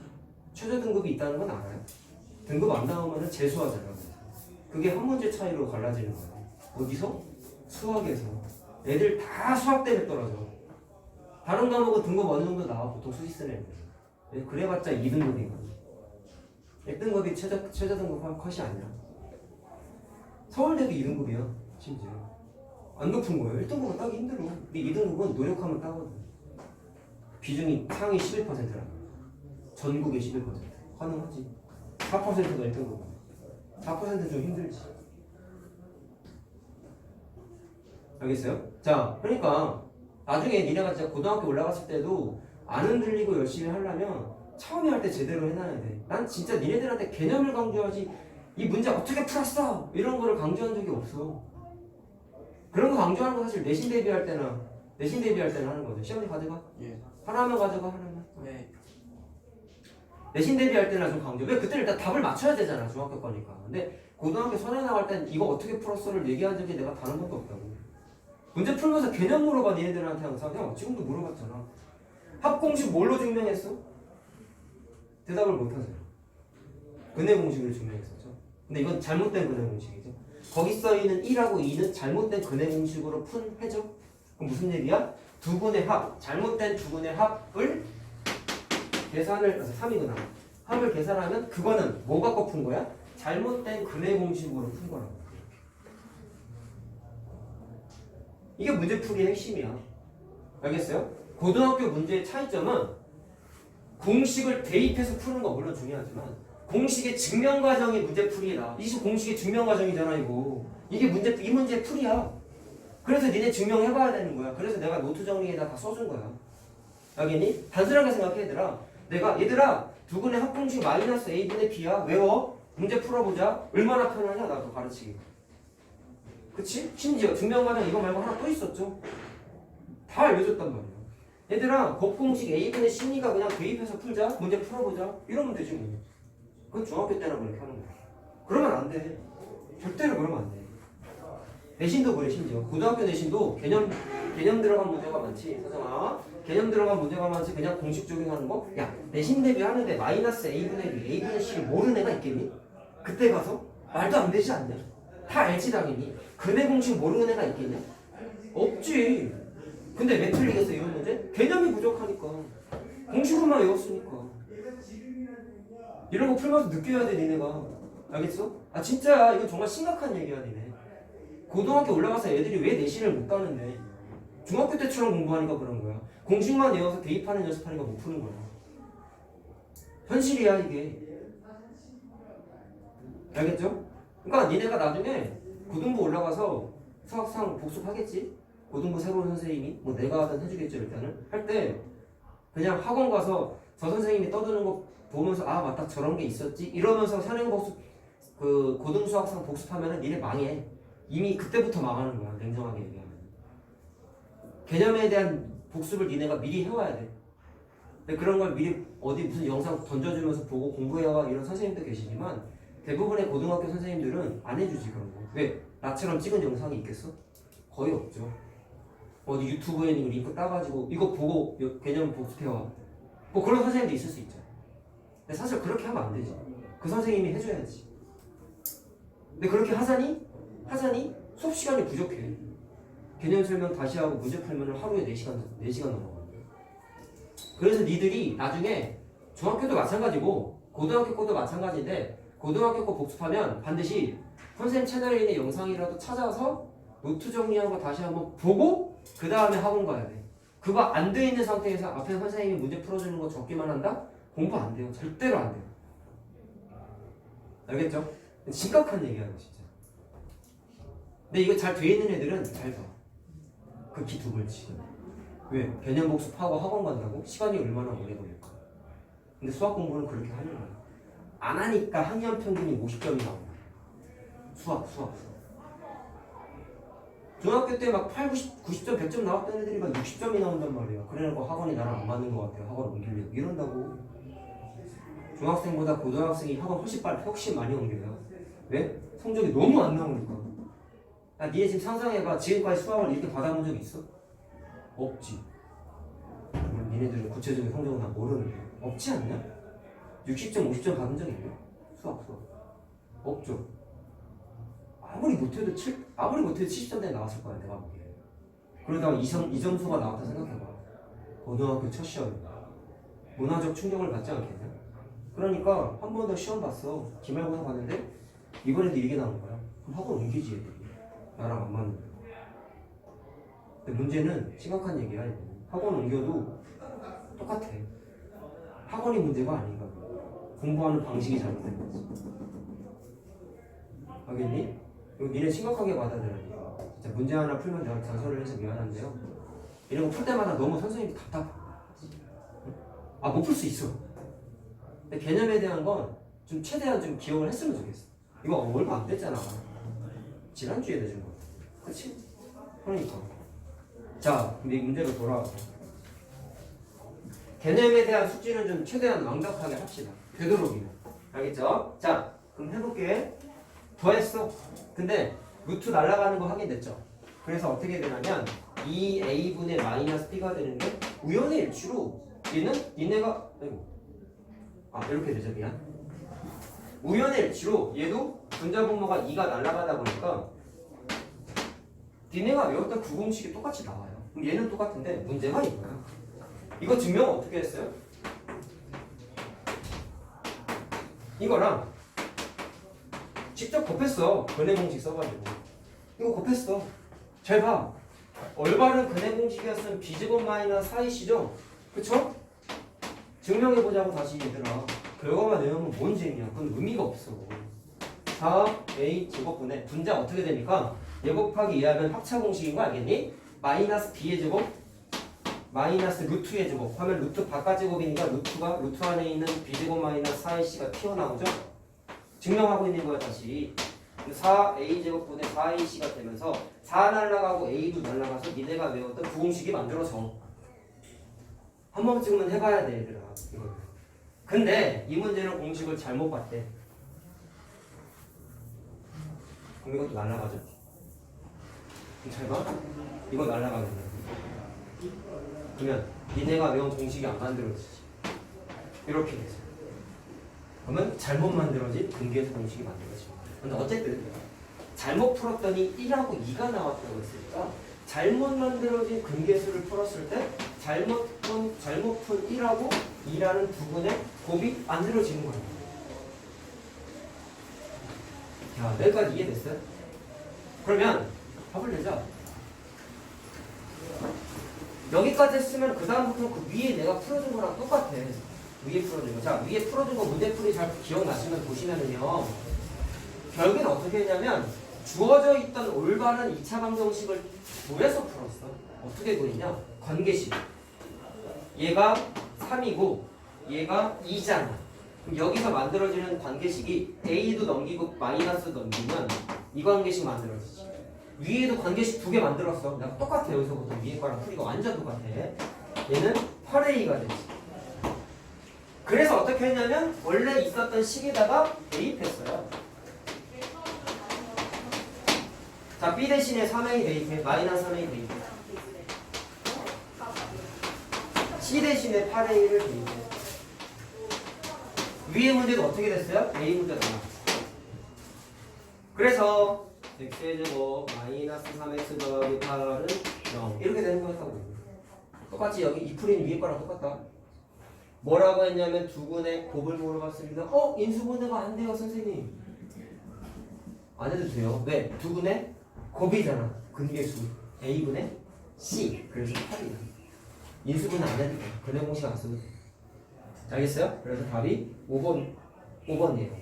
최저 등급이 있다는 건 알아요. 등급 안 나오면 재수하잖아. 그게 한 문제 차이로 갈라지는 거야. 어디서? 수학에서. 애들 다 수학 때문에 떨어져. 다른 과목은 등급 어느 정도 나와. 보통 수시 쓰는 애들. 그래봤자 2등급이거든. 1등급이 최저 등급 컷이 아니야. 서울대도 2등급이야. 심지어. 안 높은 거예요. 1등급은 따기 힘들어. 근데 2등급은 노력하면 따거든. 비중이 상위 11%라. 전국의 11%. 가능하지. 4%가 1등급. 4%좀 힘들지. 알겠어요? 자, 그러니까 나중에 니네가 진짜 고등학교 올라갔을 때도 안 흔들리고 열심히 하려면 처음에 할 때 제대로 해놔야 돼. 난 진짜 니네들한테 개념을 강조하지 이 문제 어떻게 풀었어? 이런 거를 강조한 적이 없어. 그런 거 강조하는 거 사실 내신 대비할 때는 하는 거죠. 시험지 가져가. 예. 하나만 가져가 하나만. 네. 내신 대비할 때는 좀 강조. 왜 그때 일단 답을 맞춰야 되잖아 중학교 거니까. 근데 고등학교 선에 나갈 땐 이거 어떻게 풀었어를 얘기한 적이 내가 다른 것도 없다고. 문제 풀면서 개념 물어봐 니네들한테 항상. 형 지금도 물어봤잖아. 합공식 뭘로 증명했어? 대답을 못하세요. 근해 공식으로 증명했었죠. 근데 이건 잘못된 근해 공식이죠. 거기 써있는 1하고 2는 잘못된 근해 공식으로 푼 해죠. 그럼 무슨 얘기야? 두근의 합, 잘못된 두근의 합을 계산을, 3이구나. 합을 계산하면 그거는 뭐 갖고 푼 거야? 잘못된 근해 공식으로 푼 거라고. 이게 문제풀이의 핵심이야. 알겠어요? 고등학교 문제의 차이점은 공식을 대입해서 푸는 거 물론 중요하지만 공식의 증명 과정이 문제풀이다. 이게 공식의 증명 과정이잖아 이거. 이게 이 문제의 풀이야. 그래서 니네 증명해봐야 되는 거야. 그래서 내가 노트 정리에다 다 써준 거야. 알겠니? 단순하게 생각해 얘들아. 얘들아 두근의 합공식 마이너스 a분의 b야. 외워. 문제 풀어보자. 얼마나 편하냐 나도 가르치기. 그치? 심지어 증명 과정 이거 말고 하나 또 있었죠. 다 알려줬단 말이야. 얘들아 곱공식 a분의 c니까 그냥 대입해서 풀자. 문제 풀어보자. 이러면 되지 뭐. 그건 중학교 때나 그렇게 하는 거야. 그러면 안 돼. 절대로 그러면 안 돼. 내신도 그래 심지어. 고등학교 내신도 개념 들어간 문제가 많지. 서정아. 개념 들어간 문제가 많지. 그냥 공식 적용하는 거? 야 내신 대비하는데 마이너스 a분의 b, a분의 c를 모르는 애가 있겠니? 그때 가서? 말도 안 되지 않냐? 다 알지 당연히. 근해 공식 모르는 애가 있겠냐? 없지. 근데 왜 틀리겠어 이런 문제? 개념이 부족하니까. 공식으로만 외웠으니까. 이런 거 풀면서 느껴야 돼 니네가. 알겠어? 아 진짜 이건 정말 심각한 얘기야 니네. 고등학교 올라가서 애들이 왜 내신을 못 가는데 중학교 때처럼 공부하니까 그런 거야. 공식만 외워서 대입하는 연습하니까 못 푸는 거야. 현실이야 이게. 알겠죠? 그러니까 니네가 나중에 고등부 올라가서 수학상 복습하겠지? 고등부 새로운 선생님이 뭐 내가 하든 해주겠죠 일단은. 할 때 그냥 학원 가서 저 선생님이 떠드는 거 보면서 아 맞다 저런 게 있었지 이러면서 현행 복습 그 고등 수학상 복습하면은 니네 망해. 이미 그때부터 망하는 거야 냉정하게 얘기하면. 개념에 대한 복습을 니네가 미리 해와야 돼. 근데 그런 걸 미리 어디 무슨 영상 던져주면서 보고 공부해와 이런 선생님도 계시지만 대부분의 고등학교 선생님들은 안 해주지 그런 거. 왜? 나처럼 찍은 영상이 있겠어? 거의 없죠. 어디 유튜브에 있는 링크 따가지고 이거 보고 개념 복습해와. 뭐 그런 선생님도 있을 수 있죠. 근데 사실 그렇게 하면 안 되지. 그 선생님이 해줘야지. 근데 그렇게 하자니 수업 시간이 부족해. 개념 설명 다시 하고 문제 풀면 하루에 4시간 넘어가. 그래서 니들이 나중에 중학교도 마찬가지고 고등학교 것도 마찬가지인데 고등학교 거 복습하면 반드시 선생님 채널에 있는 영상이라도 찾아서 노트 정리한 거 다시 한번 보고 그 다음에 학원 가야 돼. 그거 안 돼 있는 상태에서 앞에 선생님이 문제 풀어주는 거 적기만 한다? 공부 안 돼요. 절대로 안 돼요. 알겠죠? 심각한 얘기야 이거 진짜. 근데 이거 잘 돼 있는 애들은 잘 봐. 극히 드물지. 왜? 개념 복습하고 학원 간다고? 시간이 얼마나 오래 걸릴까? 근데 수학 공부는 그렇게 하는 거야. 안 하니까 학년 평균이 50점이 나온다. 수학. 중학교 때 막 8, 90점, 100점 나왔던 애들이 막 60점이 나온단 말이야. 그래놓고 학원이 나랑 안 맞는 것 같아요. 학원 옮기려고. 이런다고. 중학생보다 고등학생이 학원 훨씬 많이 옮겨요. 왜? 성적이 너무 안 나오니까. 야, 니네 지금 상상해봐. 지금까지 수학을 이렇게 받아본 적 있어? 없지. 니네들은 구체적인 성적은 다 모르는데. 없지 않냐? 60점, 50점 받은 적 있냐? 수학. 없죠. 아무리 못해도 70점대에 나왔을 거야, 내가 보기에. 그러다가 이 점수가 나왔다 생각해봐. 고등학교 첫 시험이야. 문화적 충격을 받지 않겠냐? 그러니까 한 번 더 시험 봤어. 기말고사 봤는데 이번에도 이게 나온 거야. 그럼 학원 옮기지 애들이. 나랑 안 맞는 거야. 근데 문제는 심각한 얘기야. 이거. 학원 옮겨도 똑같아. 학원이 문제가 아닌가. 공부하는 방식이 잘못된 거지. 알겠니? 이거 니네 심각하게 받아들여야 돼. 진짜 문제 하나 풀면 내가 잔소리를 해서 미안한데요. 이런 거 풀 때마다 너무 선생님이 답답해. 아, 못 풀 수 있어. 근데 개념에 대한 건 좀 최대한 좀 기억을 했으면 좋겠어. 이거 얼마 안 됐잖아. 지난주에 내준 거. 그치? 그러니까. 자, 근데 이 문제로 돌아와서. 개념에 대한 숙지는 좀 최대한 완벽하게 합시다. 되도록이면. 알겠죠? 자, 그럼 해볼게. 더했어. 근데 루트 날아가는 거 확인됐죠? 그래서 어떻게 되냐면 2a분의 마이너스 b가 되는데 우연의 일치로 얘는 니네가 이렇게 되죠. 미안. 우연의 일치로 얘도 분자 분모가 2가 날아가다 보니까 니네가 외웠던 구공식이 똑같이 나와요. 그럼 얘는 똑같은데 문제가 이거야. 이거 증명 어떻게 했어요? 이거랑 직접 곱했어. 근해 공식 써가지고. 이거 곱했어. 잘 봐. 올바른 근해 공식이었으면 b제곱 마이너스 4ac죠? 그쵸? 증명해보자고 다시 얘들아. 결과만 내용은 뭔 재미야. 그건 의미가 없어. 4a 제곱분의 분자 어떻게 되니까 얘 곱하기 2하면 합차 공식인 거 알겠니? 마이너스 b의 제곱 마이너스 루트의 제곱 하면 루트 바깥 제곱이니까 루트 안에 있는 b제곱 마이너스 4ac가 튀어나오죠? 증명하고 있는 거야 다시. 4a 제곱분의 4ac가 되면서 4 날라가고 a도 날라가서 니네가 외웠던 구공식이 만들어져. 한 번쯤은 해봐야 돼 얘들아. 근데 이 문제는 공식을 잘못 봤대. 그럼 이것도 날라가죠. 잘 봐. 이거 날라가겠네. 그러면 니네가 외운 공식이 안 만들어지지. 이렇게 되죠. 그러면 잘못 만들어진 근계수 공식이 만들어지고. 근데 어쨌든 잘못 풀었더니 1하고 2가 나왔다고 했으니까 잘못 만들어진 근계수를 풀었을 때 잘못 푼 1하고 2라는 두 분의 곱이 만들어지는 거예요. 자, 여기까지 이해됐어요? 그러면 답을 내자. 여기까지 했으면 그 다음부터 그 위에 내가 풀어준 거랑 똑같아. 위에 풀어준 거. 자, 위에 풀어준 거 문제풀이 잘 기억나시면 보시면은요. 결국엔 어떻게 했냐면 주어져 있던 올바른 2차 방정식을 구해서 풀었어. 어떻게 구했냐? 관계식. 얘가 3이고 얘가 2잖아. 그럼 여기서 만들어지는 관계식이 a도 넘기고 마이너스 넘기면 이 관계식 만들어지지. 위에도 관계식 2개 만들었어. 내가 똑같아. 여기서부터 위에 거랑 풀이가 완전 똑같아. 얘는 8a가 되지. 그래서 어떻게 했냐면 원래 있었던 식에다가 대입했어요. 자, b 대신에 3a 대입해. 마이너스 3a 대입해. c 대신에 8a를 대입해. 위의 문제도 어떻게 됐어요? a 문제가 나왔어. 그래서 x제곱 마이너스 3x 더하기 8은 0 이렇게 되는 거였다고. 똑같이 여기 이 풀이는 위에 거랑 똑같다. 뭐라고 했냐면 두 분의 곱을 물어봤습니다. 인수분해가 안 돼요 선생님. 안 해도 돼요. 왜? 두 분의 곱이잖아. 근계수 a분의 c. 그래서 8이야. 인수분해 안 해도 돼. 근해 공식 안 써도 돼. 알겠어요? 그래서 답이 5번이에요.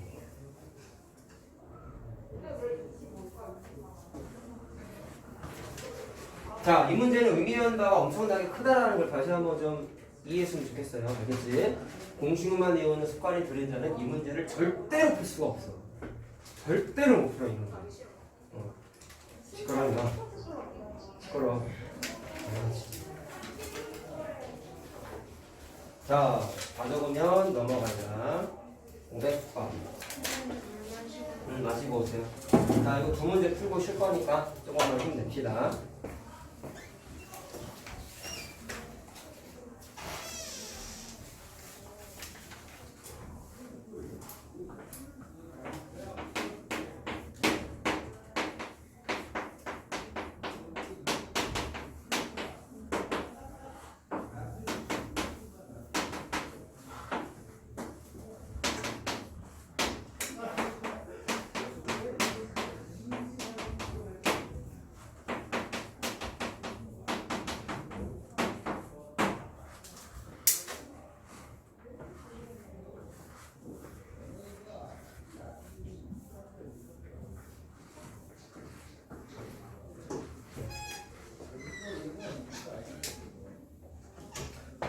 자, 이 문제는 의미하는 바가 엄청나게 크다라는 걸 다시 한번 좀 이해했으면 좋겠어요. 알겠지? 공식만 외우는 습관이 들인 자는 이 문제를 절대로 풀 수가 없어. 절대로 못 풀어, 이 문제. 시끄러운가? 시끄러워. 자, 다 적으면 넘어가자. 500번. 마시고 오세요. 자, 이거 두 문제 풀고 쉴 거니까 조금만 힘냅시다.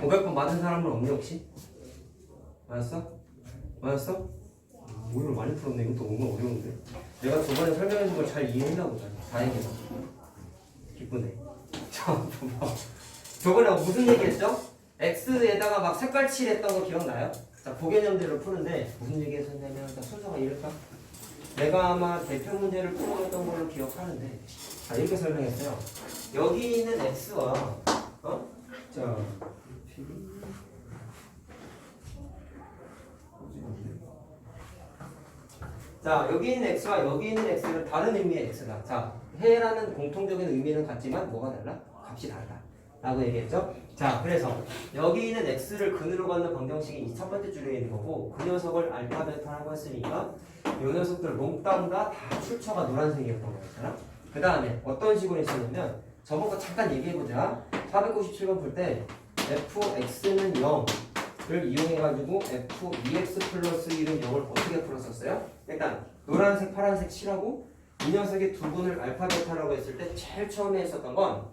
오 500번 맞은 사람은 없니 혹시? 맞았어? 맞았어? 오히려 많이 풀었네. 이것도 너무 어려운데. 내가 저번에 설명해준 걸 잘 이해했나 보다. 다행이다. 기쁘네. 자, 봐봐. 저번에 무슨 얘기했죠? X에다가 막 색깔 칠했던 거 기억나요? 자, 고개념들을 푸는데 무슨 얘기 했었냐면, 자, 순서가 이럴까? 내가 아마 대표 문제를 풀어줬던 걸로 기억하는데, 자, 이렇게 설명했어요. 여기 있는 X와, 자, 자, 여기 있는 X와 여기 있는 X는 다른 의미의 X다. 자, 해라는 공통적인 의미는 같지만 뭐가 달라? 값이 다르다. 라고 얘기했죠? 자, 그래서 여기 있는 X를 근으로 갖는 방정식이 이 첫 번째 줄에 있는 거고 그 녀석을 알파, 베타라고 했으니까 이 녀석들 몽땅 다 출처가 노란색이었던 거였잖아. 그 다음에 어떤 식으로 했었냐면 저번 거 잠깐 얘기해보자. 497번 풀 때 fx는 0을 이용해가지고 f2x 플러스 1은 0을 어떻게 풀었었어요? 일단 노란색, 파란색 칠하고 이 녀석의 두 분을 알파, 베타라고 했을 때 제일 처음에 했었던 건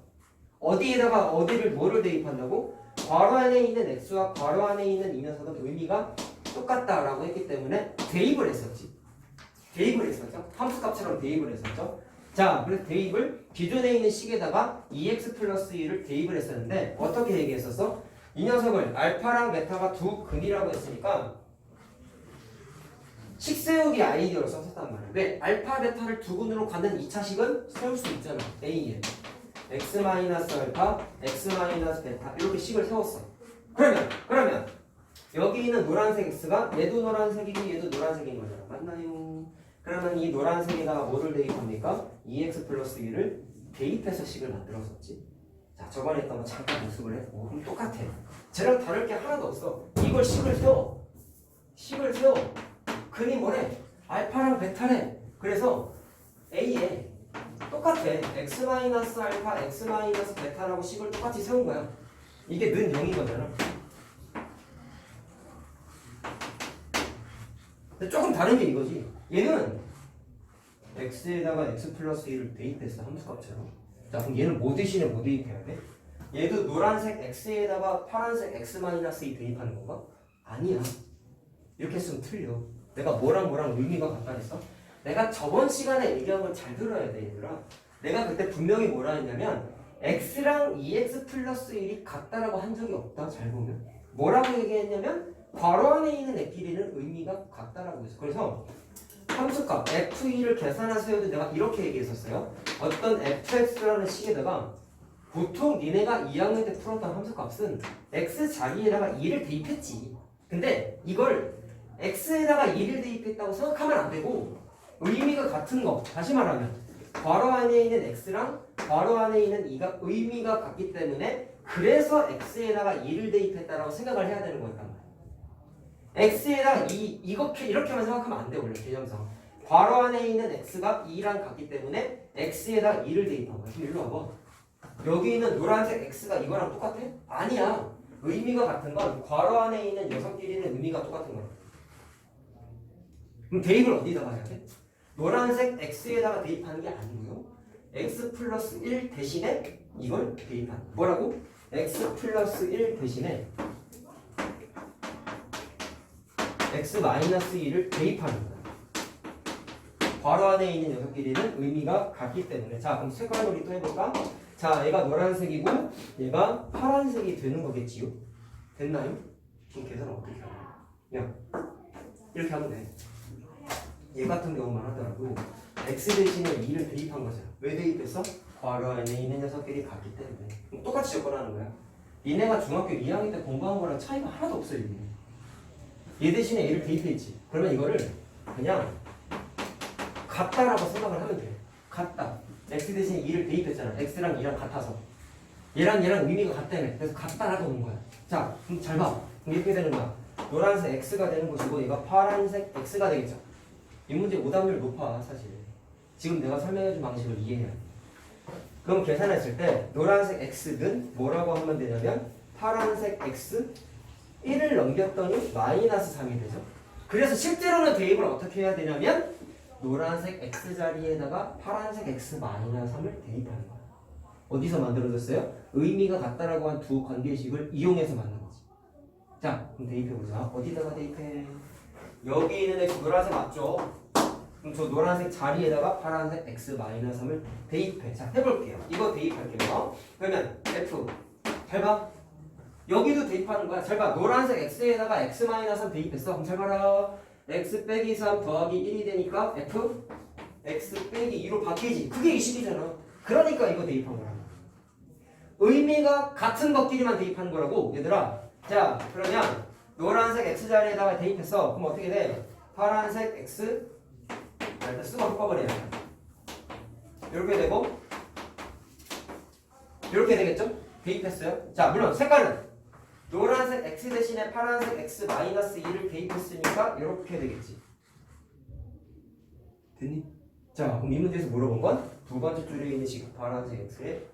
어디에다가 어디를 뭐를 대입한다고? 괄호 안에 있는 x와 괄호 안에 있는 이 녀석은 의미가 똑같다라고 했기 때문에 대입을 했었지. 대입을 했었죠. 함수값처럼 대입을 했었죠. 자, 그래서 대입을 기존에 있는 식에다가 2x 플러스 1을 대입을 했었는데 어떻게 얘기했었어? 이 녀석을 알파랑 베타가 두 근이라고 했으니까 식 세우기 아이디어로 썼었단 말이야. 왜? 알파, 베타를 두 근으로 갖는 2차식은 세울 수 있잖아. A에 x-알파, x-베타 이렇게 식을 세웠어. 그러면 여기 있는 노란색 x가 얘도 노란색이고 얘도 노란색인 거잖아. 맞나요? 그러면 이 노란색에다가 뭐를 대입합니까? 2x 플러스 1을 대입해서 식을 만들었었지. 자, 저번에 했던 거 잠깐 연습을 했고 그럼 똑같아. 쟤랑 다를 게 하나도 없어. 이걸 식을 세워. 근이 뭐래? 알파랑 베타래. 그래서 A에 똑같아. x-알파, x-베타라고 식을 똑같이 세운 거야. 이게 는 0인 거잖아. 근데 조금 다른 게 이거지. 얘는 x에다가 x 플러스 1을 대입했어. 함수값처럼. 자, 그럼 얘는 뭐 대신에 뭐 대입해야 돼? 얘도 노란색 x에다가 파란색 x-2 대입하는 건가? 아니야. 이렇게 했으면 틀려. 내가 뭐랑 의미가 같다 했어? 내가 저번 시간에 얘기한 걸 잘 들어야 돼, 얘들아. 내가 그때 분명히 뭐라 했냐면 x랑 2x 플러스 1이 같다라고 한 적이 없다. 잘 보면. 뭐라고 얘기했냐면 괄호 안에 있는 애 길이는 의미가 같다라고 했어. 그래서 함수값 f2를 계산하세요 도 내가 이렇게 얘기했었어요. 어떤 fx라는 식에다가 보통 니네가 2학년 때 풀었던 함수값은 x 자리에다가 2를 대입했지. 근데 이걸 x에다가 2를 대입했다고 생각하면 안 되고 의미가 같은 거. 다시 말하면 괄호 안에 있는 x랑 괄호 안에 있는 2가 의미가 같기 때문에 그래서 x에다가 2를 대입했다라고 생각을 해야 되는 거였단 말이야. x에다가 2 이렇게만 생각하면 안 돼. 원래 개념상 괄호 안에 있는 x가 2랑 같기 때문에 x에다가 2를 대입한 거야. 그럼 일로 와봐. 여기 있는 노란색 x가 이거랑 똑같아? 아니야. 의미가 같은 건 괄호 안에 있는 녀석끼리는 의미가 똑같은 거야. 그럼 대입을 어디다가 해야 돼? 노란색 x에다가 대입하는 게 아니고요. x 플러스 1 대신에 이걸 대입하는 거야. 뭐라고? x 플러스 1 대신에 x 마이너스 2를 대입하는 거야. 괄호 안에 있는 녀석끼리는 의미가 같기 때문에. 자, 그럼 색깔 놀이 또 해볼까? 자, 얘가 노란색이고 얘가 파란색이 되는 거겠지요? 됐나요? 지금 계산 어떻게 하냐? 그냥 이렇게 하면 돼. 얘 같은 경우만 하더라도 x 대신에 2를 대입한 거잖아. 왜 대입했어? 괄호 안에 있는 녀석끼리 같기 때문에. 그럼 똑같이 접근하는 거야. 얘네가 중학교 2학년 때 공부한 거랑 차이가 하나도 없어요. 얘 대신에 얘를 대입했지. 그러면 이거를 그냥 같다라고 생각을 하면 돼. 같다. x 대신에 2를 대입했잖아. x랑 2랑 같아서. 얘랑 의미가 같다네. 그래서 같다라고 오는 거야. 자, 그럼 잘 봐. 그럼 이렇게 되는 거야. 노란색 x가 되는 것이고 얘가 파란색 x가 되겠죠. 이 문제 오답률 높아 사실. 지금 내가 설명해준 방식을 이해해야 돼. 그럼 계산했을 때 노란색 x는 뭐라고 하면 되냐면 파란색 x 1을 넘겼더니 마이너스 3이 되죠. 그래서 실제로는 대입을 어떻게 해야 되냐면 노란색 x 자리에다가 파란색 x 마이너스 3을 대입하는 거야. 어디서 만들어졌어요? 의미가 같다라고 한 두 관계식을 이용해서 만든 거지. 자, 그럼 대입해보자. 어디다가 대입해? 여기 있는 x 노란색 맞죠? 그럼 저 노란색 자리에다가 파란색 x 마이너스 3을 대입해. 자, 해볼게요. 이거 대입할게요. 그러면 f 잘 봐. 여기도 대입하는 거야. 잘 봐. 노란색 x에다가 x 마이너스 3 대입했어. 그럼 잘 봐라. x 빼기 3 더하기 1이 되니까 f x 빼기 2로 바뀌지. 그게 20이잖아. 그러니까 이거 대입한 거야. 의미가 같은 것끼리만 대입하는 거라고 얘들아. 자, 그러면 노란색 x 자리에다가 대입했어. 그럼 어떻게 돼? 파란색 x 일단 쓰고 바꿔버려야 돼. 이렇게 되고 이렇게 되겠죠? 대입했어요. 자, 물론 색깔은 노란색 x 대신에 파란색 x 마이너스 2를 대입했으니까 이렇게 되겠지. 됐니? 자, 그럼 이 문제에서 물어본 건 두 번째 줄에 있는 식 파란색 x에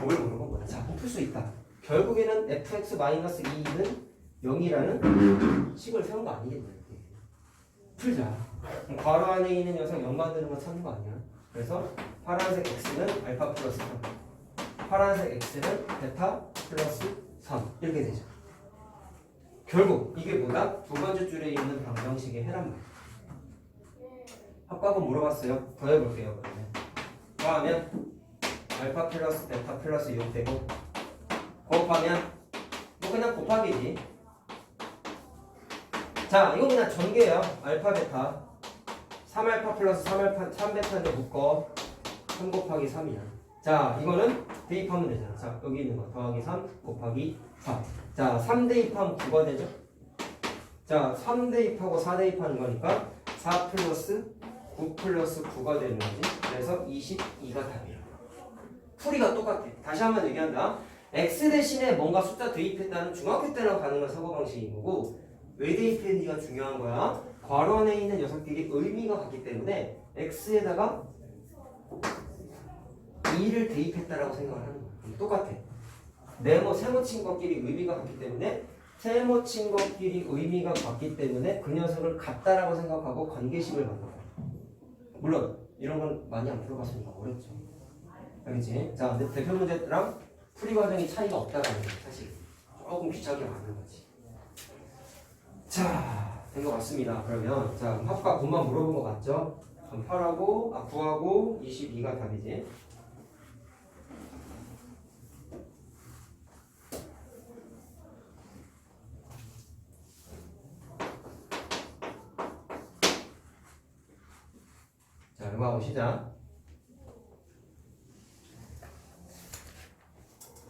뭘 물어본 거야. 자, 풀 수 있다. 결국에는 fx 마이너스 2는 0이라는 식을 세운 거 아니겠냐. 풀자. 그럼 괄호 안에 있는 녀석 0 만드는 건 찾는 거 아니야. 그래서 파란색 x는 알파 플러스 3, 파란색 x는 베타 플러스 3 이렇게 되죠. 결국 이게 뭐다? 두 번째 줄에 있는 방정식의 해란 말이야. 합각은 물어봤어요. 더 해볼게요. 그러면 더하면 알파 플러스 베타 플러스 6 되고 곱하면 뭐 그냥 곱하기지. 자, 이거 그냥 전개예요. 알파 베타 3알파 플러스 3베타인데 묶어 3 곱하기 3이야. 자, 이거는 대입하면 되잖아. 자, 여기 있는 거 더하기 3 곱하기 4. 자, 3 대입하면 9가 되죠. 자, 3 대입하고 4 대입하는 거니까 4 플러스 9 플러스 9가 되는 거지. 그래서 22가 답이야. 풀이가 똑같아. 다시 한번 얘기한다. x 대신에 뭔가 숫자 대입했다는 중학교 때나 가능한 사고방식인 거고, 왜 대입했는지가 중요한 거야. 괄호 안에 있는 녀석끼리 의미가 같기 때문에 x에다가 2를 대입했다라고 생각을 하는 거야. 똑같아. 네모 세모친 것끼리 의미가 같기 때문에 세모친 것끼리 의미가 같기 때문에 그 녀석을 같다라고 생각하고 관계식을 만든 거야. 물론 이런 건 많이 안 풀어봤으니까 어렵죠. 알겠지? 자, 근데 대표 문제랑 풀이 과정이 차이가 없다라는 거 사실 조금 귀찮게 만든 거지. 자, 된 것 같습니다. 그러면 자, 합과 곱만 물어본 거 맞죠? 그럼 9하고 22가 답이지. 자, 음악 시작.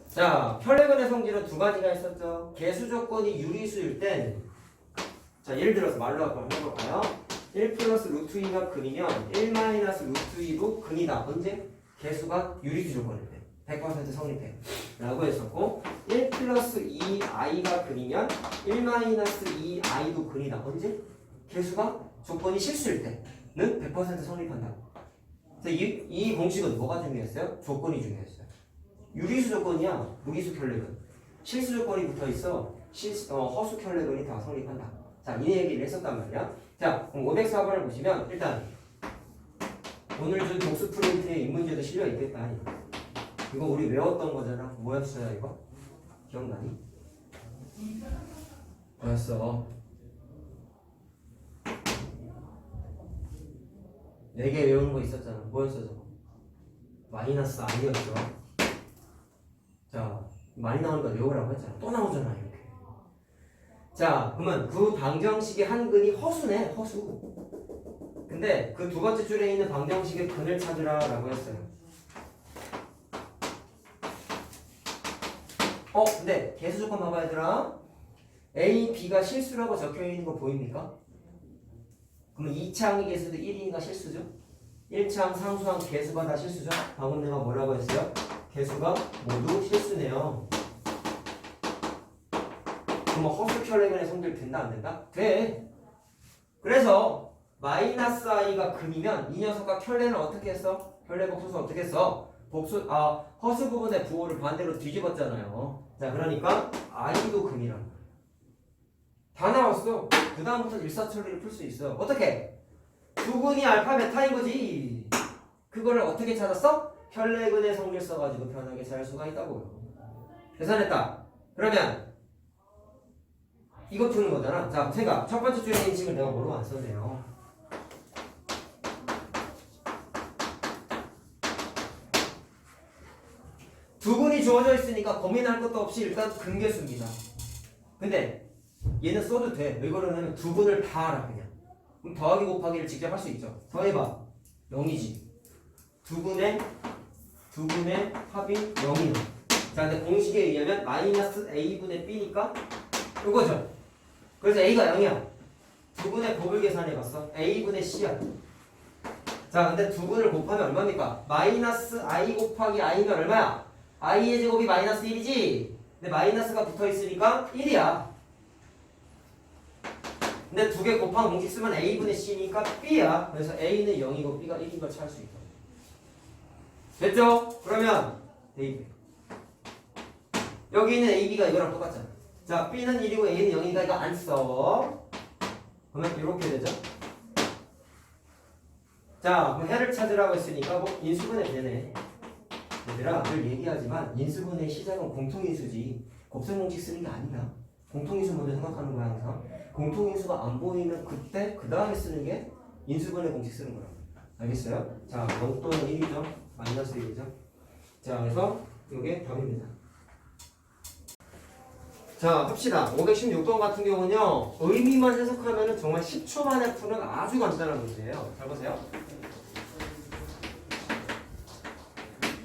자, 혈액근의 성질은 두 가지가 있었죠. 개수 조건이 유리수일 땐, 자, 예를 들어서 말로 한번 해볼까요? 1 플러스 루트 2가 근이면 1 마이너스 루트 2도 근이다. 언제? 개수가 유리수 조건일 때. 100% 성립해. 라고 했었고, 1 플러스 2i가 근이면 1 마이너스 2i도 근이다. 언제? 개수가 조건이 실수일 때는 100% 성립한다. 그래서 이 공식은 뭐가 중요했어요? 조건이 중요했어요. 유리수 조건이야, 무리수 켤레근. 실수 조건이 붙어 있어. 허수 켤레근이 다 성립한다. 자, 이 얘기를 했었단 말이야. 자, 그럼 504번을 보시면 일단 오늘 준 독수 프린트에 이 문제도 실려 있겠다. 이거 우리 외웠던 거잖아. 뭐였어요 이거? 기억나니? 뭐였어? 4개 외우는 거 있었잖아. 뭐였어 저거? 마이너스 i였죠. 자, 많이 나오는 거 외우라고 했잖아. 또 나오잖아 이렇게. 자, 그러면 그 방정식의 한 근이 허수네. 허수. 근데 그 두 번째 줄에 있는 방정식의 근을 찾으라 라고 했어요. 근데 개수 조건 봐봐 얘들아. A, B가 실수라고 적혀 있는 거 보입니까? 그러면 2차항의 개수도 1인가 실수죠? 1차항 상수항 개수가 다 실수죠? 방금 내가 뭐라고 했어요? 개수가 모두 실수네요. 그럼 허수 켤레근의 성질 된다 안 된다? 돼. 그래서 마이너스 i가 금이면 이 녀석과 켤레는 어떻게 했어? 켤레 복수수 어떻게 했어? 허수 부분의 부호를 반대로 뒤집었잖아요. 자, 그러니까 i도 금이란 거야. 다 나왔어. 그 다음부터 일사천리를 풀 수 있어. 어떻게? 두 근이 알파 베타인 거지. 그거를 어떻게 찾았어? 켤레근의 성질 써가지고 편하게 찾을 수가 있다고요. 계산했다. 그러면 이거 푸는 거잖아. 자, 제가 첫 번째 줄에 인식을 내가 뭐로 안 썼네요. 두 근이 주어져 있으니까 고민할 것도 없이 일단 근계수입니다. 근데 얘는 써도 돼. 왜 그러냐면 두 근을 다 알아 그냥. 그럼 더하기 곱하기를 직접 할 수 있죠. 더해봐. 0이지. 두 근의 합이 0이야. 자, 근데 공식에 의하면 마이너스 a분의 b니까 이거죠. 그래서 a가 0이야. 두 근의 곱을 계산해봤어. a분의 c야. 자, 근데 두 근을 곱하면 얼마입니까? 마이너스 i 곱하기 i면 얼마야? i의 제곱이 마이너스 1이지? 근데 마이너스가 붙어있으니까 1이야. 근데 두 개 곱한 공식 쓰면 a분의 c니까 b야. 그래서 a는 0이고 b가 1인 걸 찾을 수 있다. 됐죠? 그러면 대입해. 여기 있는 a, b가 이거랑 똑같잖아. 자, b는 1이고 a는 0이니까 이거 안 써. 그러면 이렇게 되죠? 자, 그럼 해를 찾으라고 했으니까 뭐 인수분해 되네. 얘들아, 늘 얘기하지만 인수분해의 시작은 공통인수지 곱셈공식 쓰는 게 아니야. 공통인수 먼저 생각하는 거야 항상. 공통인수가 안 보이면 그때 그 다음에 쓰는 게 인수분해 공식 쓰는 거라고. 알겠어요? 자, 0 또는 1이죠. 마이너스 1이죠. 자, 그래서 이게 답입니다. 자, 합시다. 516번 같은 경우는요, 의미만 해석하면 정말 10초 만에 푸는 아주 간단한 문제예요. 잘 보세요.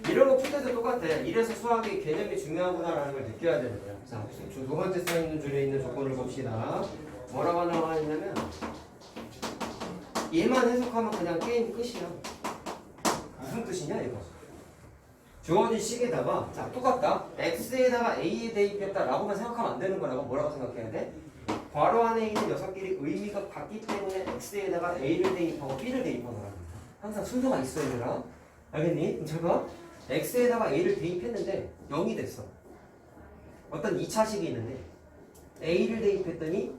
이런 거 풀 때도 똑같아. 이래서 수학의 개념이 중요하구나라는 걸 느껴야 되는 거야. 자, 두 번째 써있는 줄에 있는 조건을 봅시다. 뭐라고 나와 있냐면, 얘만 해석하면 그냥 게임 끝이야. 무슨 뜻이냐, 이거? 주어진 식에다가, 자, 똑같다. x에다가 a에 대입했다 라고만 생각하면 안 되는 거라고. 뭐라고 생각해야 돼? 괄호 안에 있는 녀석끼리 의미가 같기 때문에 x에다가 a를 대입하고 b를 대입하는 거야. 항상 순서가 있어야 되라. 알겠니? 그럼 잘 봐. x에다가 a를 대입했는데 0이 됐어. 어떤 2차식이 있는데 a를 대입했더니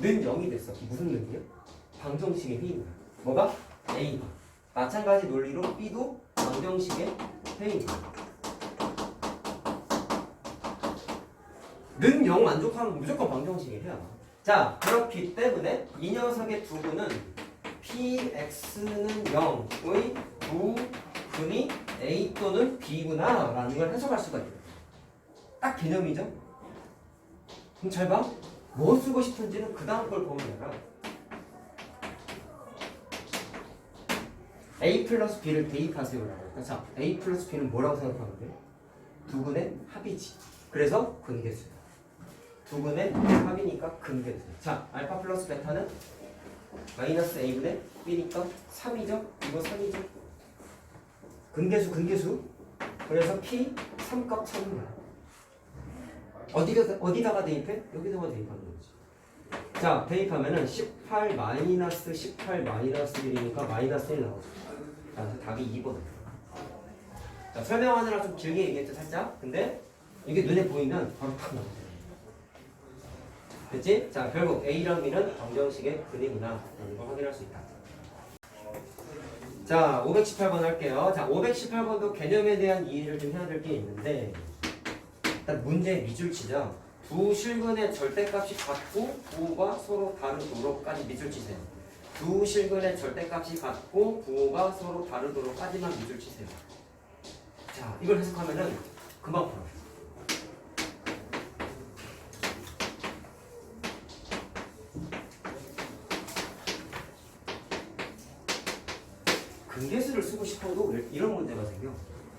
는 0이 됐어. 무슨 의미야? 방정식의 회인 거야. 뭐가? a가. 마찬가지 논리로 b도 방정식의 회인 거야. 는 0 만족하면 무조건 방정식이 해야. 자, 그렇기 때문에 이 녀석의 두근은 px는 0의 두 근이 A 또는 B구나 라는 걸 해석할 수가 있어요. 딱 개념이죠? 그럼 잘 봐. 뭐 쓰고 싶은지는 그 다음 걸 보면 되라. A 플러스 B를 대입하세요라고. 자, A 플러스 B는 뭐라고 생각하면 돼? 두 근의 합이지. 그래서 근계수다. 두 근의 합이니까 근계수. 자, 알파 플러스 베타는 마이너스 A분의 B니까 3이죠? 이거 3이죠? 근계수. 그래서 P 3값 찾는 거야. 어디다가 대입해? 여기다가 대입하는 거지. 자, 대입하면은 18 마이너스 18 마이너스 1이니까 마이너스 1 나오죠. 자, 그래서 답이 2번. 자, 설명하느라 좀 길게 얘기했죠, 살짝. 근데 이게 눈에 보이면 바로 탁 나오죠. 됐지? 자, 결국 A랑 B는 방정식의 근이구나. 라는 걸 확인할 수 있다. 자, 518번 할게요. 자, 518번도 개념에 대한 이해를 좀 해야 될 게 있는데, 일단 문제 밑줄치죠. 두 실근의 절대값이 같고 부호가 서로 다르도록까지 밑줄치세요. 두 실근의 절대값이 같고 부호가 서로 다르도록까지만 밑줄치세요. 자, 이걸 해석하면은 금방 풀어. 근계수를 쓰고 싶어도 이런 문제가 생겨.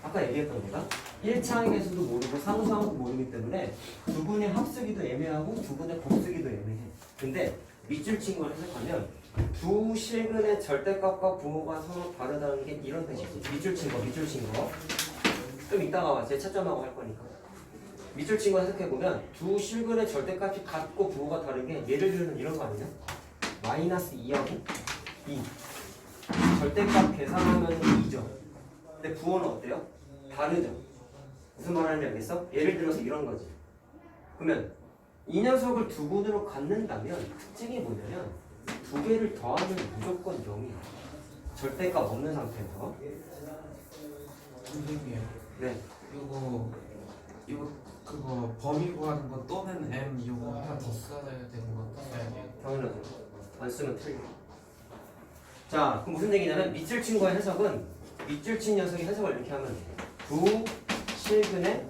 아까 얘기했던 거가 1차항에서도 모르고 상수항도 모르기 때문에 두 분의 합쓰기도 애매하고 두 분의 곱쓰기도 애매해. 근데 밑줄 친 걸 해석하면 두 실근의 절대값과 부호가 서로 다르다는 게 이런 뜻이지. 밑줄 친 거, 밑줄 친 거. 좀 이따가 제 채점하고 할 거니까. 밑줄 친 거 해석해보면 두 실근의 절대값이 같고 부호가 다른 게 예를 들면 이런 거 아니냐? 마이너스 2하고 2. 절대값 계산하면 2죠. 근데 부호는 어때요? 다르죠. 무슨 말하는지 알겠어? 예를 들어서 이런 거지. 그러면 이 녀석을 두 군으로 갖는다면 특징이 뭐냐면 두 개를 더하면 무조건 0이야. 절대값 없는 상태에서. 선생님, 네. 이거 그거 범위 구하는 거 또는 m 이거 하나 더 써야 되는 거 써야 돼요. 당연하죠. 안 쓰면 틀려. 자, 그럼 무슨 얘기냐면 밑줄 친 거의 해석은 밑줄 친 녀석의 해석을 이렇게 하면 돼. 두 실근의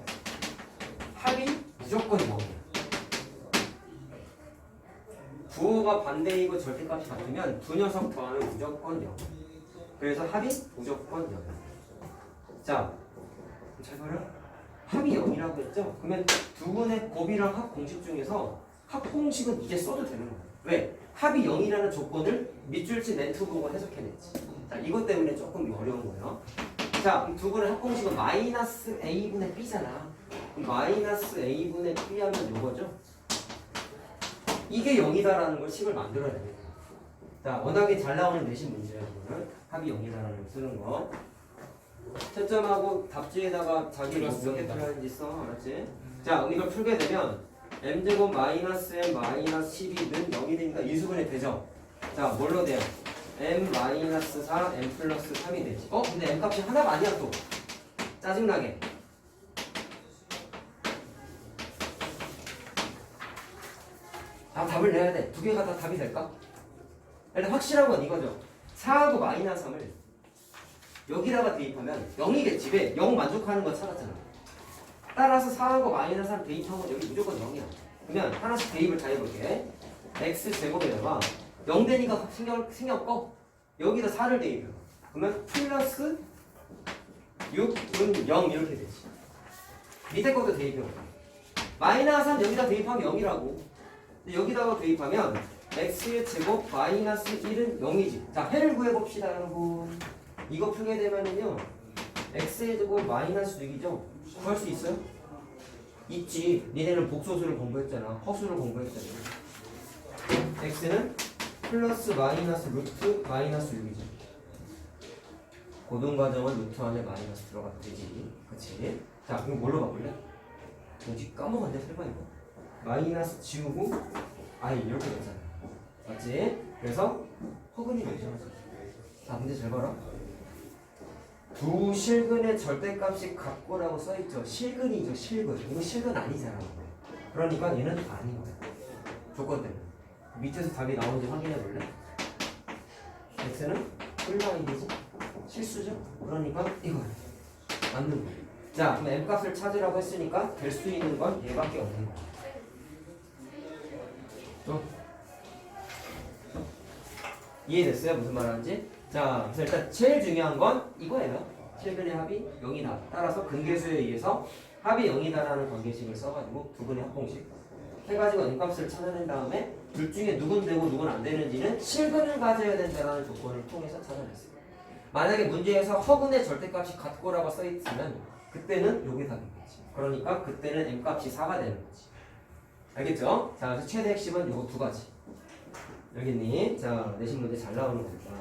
합이 무조건 0이야. 부호가 반대이고 절대값이 같으면 두 녀석 더하면 무조건 0. 그래서 합이 무조건 0이야. 자, 잘 봐라. 합이 0이라고 했죠? 그러면 두 분의 곱이랑 합 공식 중에서 합 공식은 이제 써도 되는 거야. 왜? 합이 0이라는 조건을 밑줄치 렌트 보고 해석해냈지. 자, 이것 때문에 조금 어려운 거예요. 자, 그럼 두 분의 합 공식은 마이너스 a분의 b잖아. 마이너스 a분의 b 하면 요거죠? 이게 0이다라는 걸 식을 만들어야 돼요. 자, 워낙에 잘 나오는 내신 문제예요. 이거는 합이 0이다라는 걸 쓰는 거. 채점하고 답지에다가 자기 몇개 필요한지 써. 알았지? 자, 그럼 이걸 풀게 되면 m제곱 마이너스 m 마이너스 12는 0이 되니까 이수분해 되죠? 자, 뭘로 돼요? m 마이너스 4 m 플러스 3이 되지. 근데 m 값이 하나가 아니야 또. 짜증나게. 다 답을 내야 돼. 두 개가 다 답이 될까? 일단 확실한 건 이거죠. 4하고 마이너스 3을 여기다가 대입하면 0이겠지. 왜? 0 만족하는 거 찾았잖아. 따라서 4하고 마이너스 3 대입하면 여기 무조건 0이야. 그러면 하나씩 대입을 다 해볼게. x제곱에다가 0 되니까 신경 꺼. 여기다 4를 대입해. 그러면 플러스 6은 0 이렇게 되지. 밑에 것도 대입해볼게. 마이너스 3 여기다 대입하면 0이라고. 근데 여기다가 대입하면 x의 제곱 마이너스 1은 0이지. 자, 해를 구해봅시다 여러분. 이거 풀게 되면은요 x의 제곱 마이너스 6이죠. 구할 수 있어요? 있지. 니네는 복소수를 공부했잖아. 허수를 공부했잖아. x는 플러스 마이너스 루트 마이너스 6이죠. 고등과정은 루트 안에 마이너스 들어가도 되지. 그치? 자, 그럼 뭘로 바꿀래? 뭐지? 까먹었네. 설마 이거 마이너스 지우고 아이 이렇게 되잖아. 맞지? 그래서 허근이 되잖아. 자, 문제 잘 봐라. 두 실근의 절대값이 같고라고 써있죠. 실근이죠. 실근. 이거 실근 아니잖아. 그러니까 얘는 아닌 거야. 조건 때문에. 밑에서 답이 나오는지 확인해 볼래? x는 플라인이지. 실수죠. 그러니까 이거 맞는 거야. 자, 그럼 m 값을 찾으라고 했으니까 될 수 있는 건 얘밖에 없는 거야. 이해됐어요? 무슨 말 하는지? 자, 그래서 일단 제일 중요한 건 이거예요. 실근의 합이 0이다. 따라서 근계수에 의해서 합이 0이다라는 관계식을 써가지고 두 분의 합공식 해가지고 n값을 찾아낸 다음에 둘 중에 누군 되고 누군 안 되는지는 실근을 가져야 된다는 조건을 통해서 찾아냈어요. 만약에 문제에서 허근의 절대값이 같고라고 써있으면 그때는 요게 답이겠지. 그러니까 그때는 n값이 4가 되는 거지. 알겠죠? 자, 그래서 최대 핵심은 요거 두 가지. 알겠니? 자, 내신 문제 잘 나오는 거니까.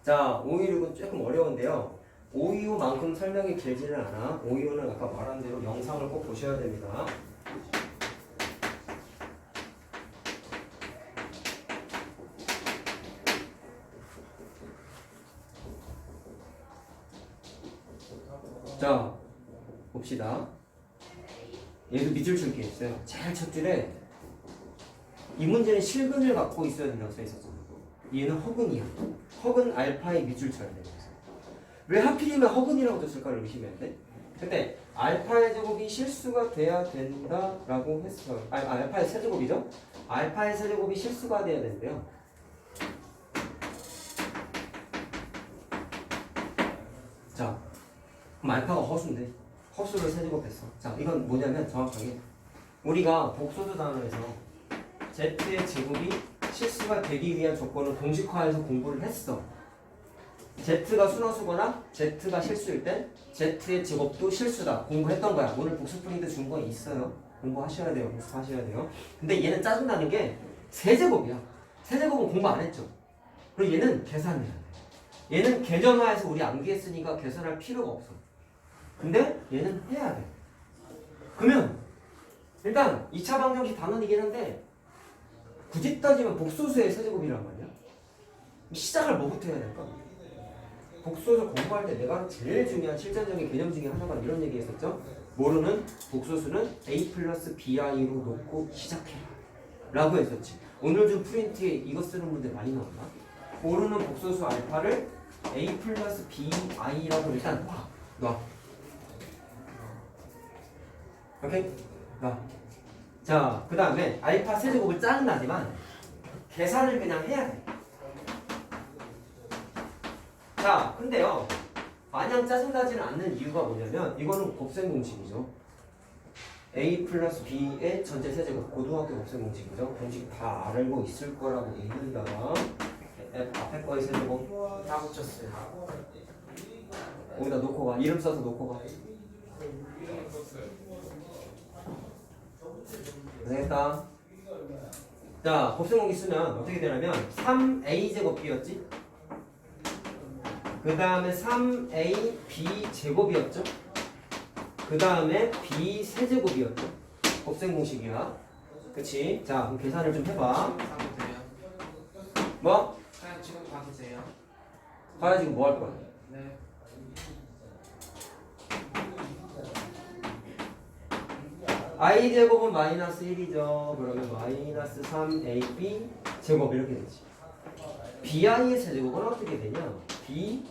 자, 526은 조금 어려운데요. 525만큼 설명이 길지는 않아. 525는 아까 말한 대로 영상을 꼭 보셔야 됩니다. 자, 봅시다. 얘도 밑줄 칠게 있어요. 제일 첫 줄에 이 문제는 실근을 갖고 있어야 된다고 써 있었어. 얘는 허근이야. 허근 알파의 밑줄 쳐야 돼. 왜 하필이면 허근이라고 줬을까를 의심해야 돼. 근데 알파의 제곱이 실수가 돼야 된다라고 했어요. 알파의 세제곱이죠? 알파의 세제곱이 실수가 돼야 된대요. 자, 그럼 알파가 허수인데 허수를 세제곱했어. 자, 이건 뭐냐면 정확하게 우리가 복소수 단어에서 z의 제곱이 실수가 되기 위한 조건을 공식화해서 공부를 했어. z가 순허수거나 z가 실수일 땐 z의 제곱도 실수다. 공부했던 거야. 오늘 복수 프린트 준 거 있어요. 공부하셔야 돼요. 복습하셔야 돼요. 근데 얘는 짜증나는 게 세제곱이야. 세제곱은 공부 안 했죠. 그리고 얘는 계산해야 돼. 얘는 계전화해서 우리 암기했으니까 계산할 필요가 없어. 근데 얘는 해야 돼. 그러면 일단 2차 방정식 단원이긴 한데 굳이 따지면 복소수의 세제곱이란 말이야. 시작을 뭐부터 해야 될까? 복소수 공부할 때 내가 제일 중요한 실전적인 개념 중에 하나가 이런 얘기 했었죠. 모르는 복소수는 a 플러스 bi로 놓고 시작해라 라고 했었지. 오늘 좀 프린트에 이거 쓰는 분들 많이 나왔나? 모르는 복소수 알파를 a 플러스 bi라고 일단 놔. 오케이? 놔. 자, 그 다음에 알파 세제곱을 짜증나지만 계산을 그냥 해야 돼. 자, 근데요, 마냥 짜증나지는 않는 이유가 뭐냐면 이거는 곱셈 공식이죠. a 플러스 b의 전체 세제곱, 고등학교 곱셈 공식이죠. 공식 다 알고 있을 거라고 얘기한다. 앞에 거의 세제곱 다 붙였어요. 여기다 놓고 가. 이름 써서 놓고 가. 되겠다. 자, 곱셈 공식 쓰면 어떻게 되냐면 3a 제곱 b였지? 그 다음에 3ab 제곱이었죠? 그 다음에 b 세제곱이었죠? 곱셈 공식이야. 그치? 자, 그럼 계산을 좀 해봐. 봐도 돼요? 뭐? 그냥 지금 봐도 돼요? 봐야 지금 뭐 할 거야? 네. i 제곱은 마이너스 1이죠. 그러면 마이너스 3ab 제곱 이렇게 되지. bi의 세제곱은 어떻게 되냐? b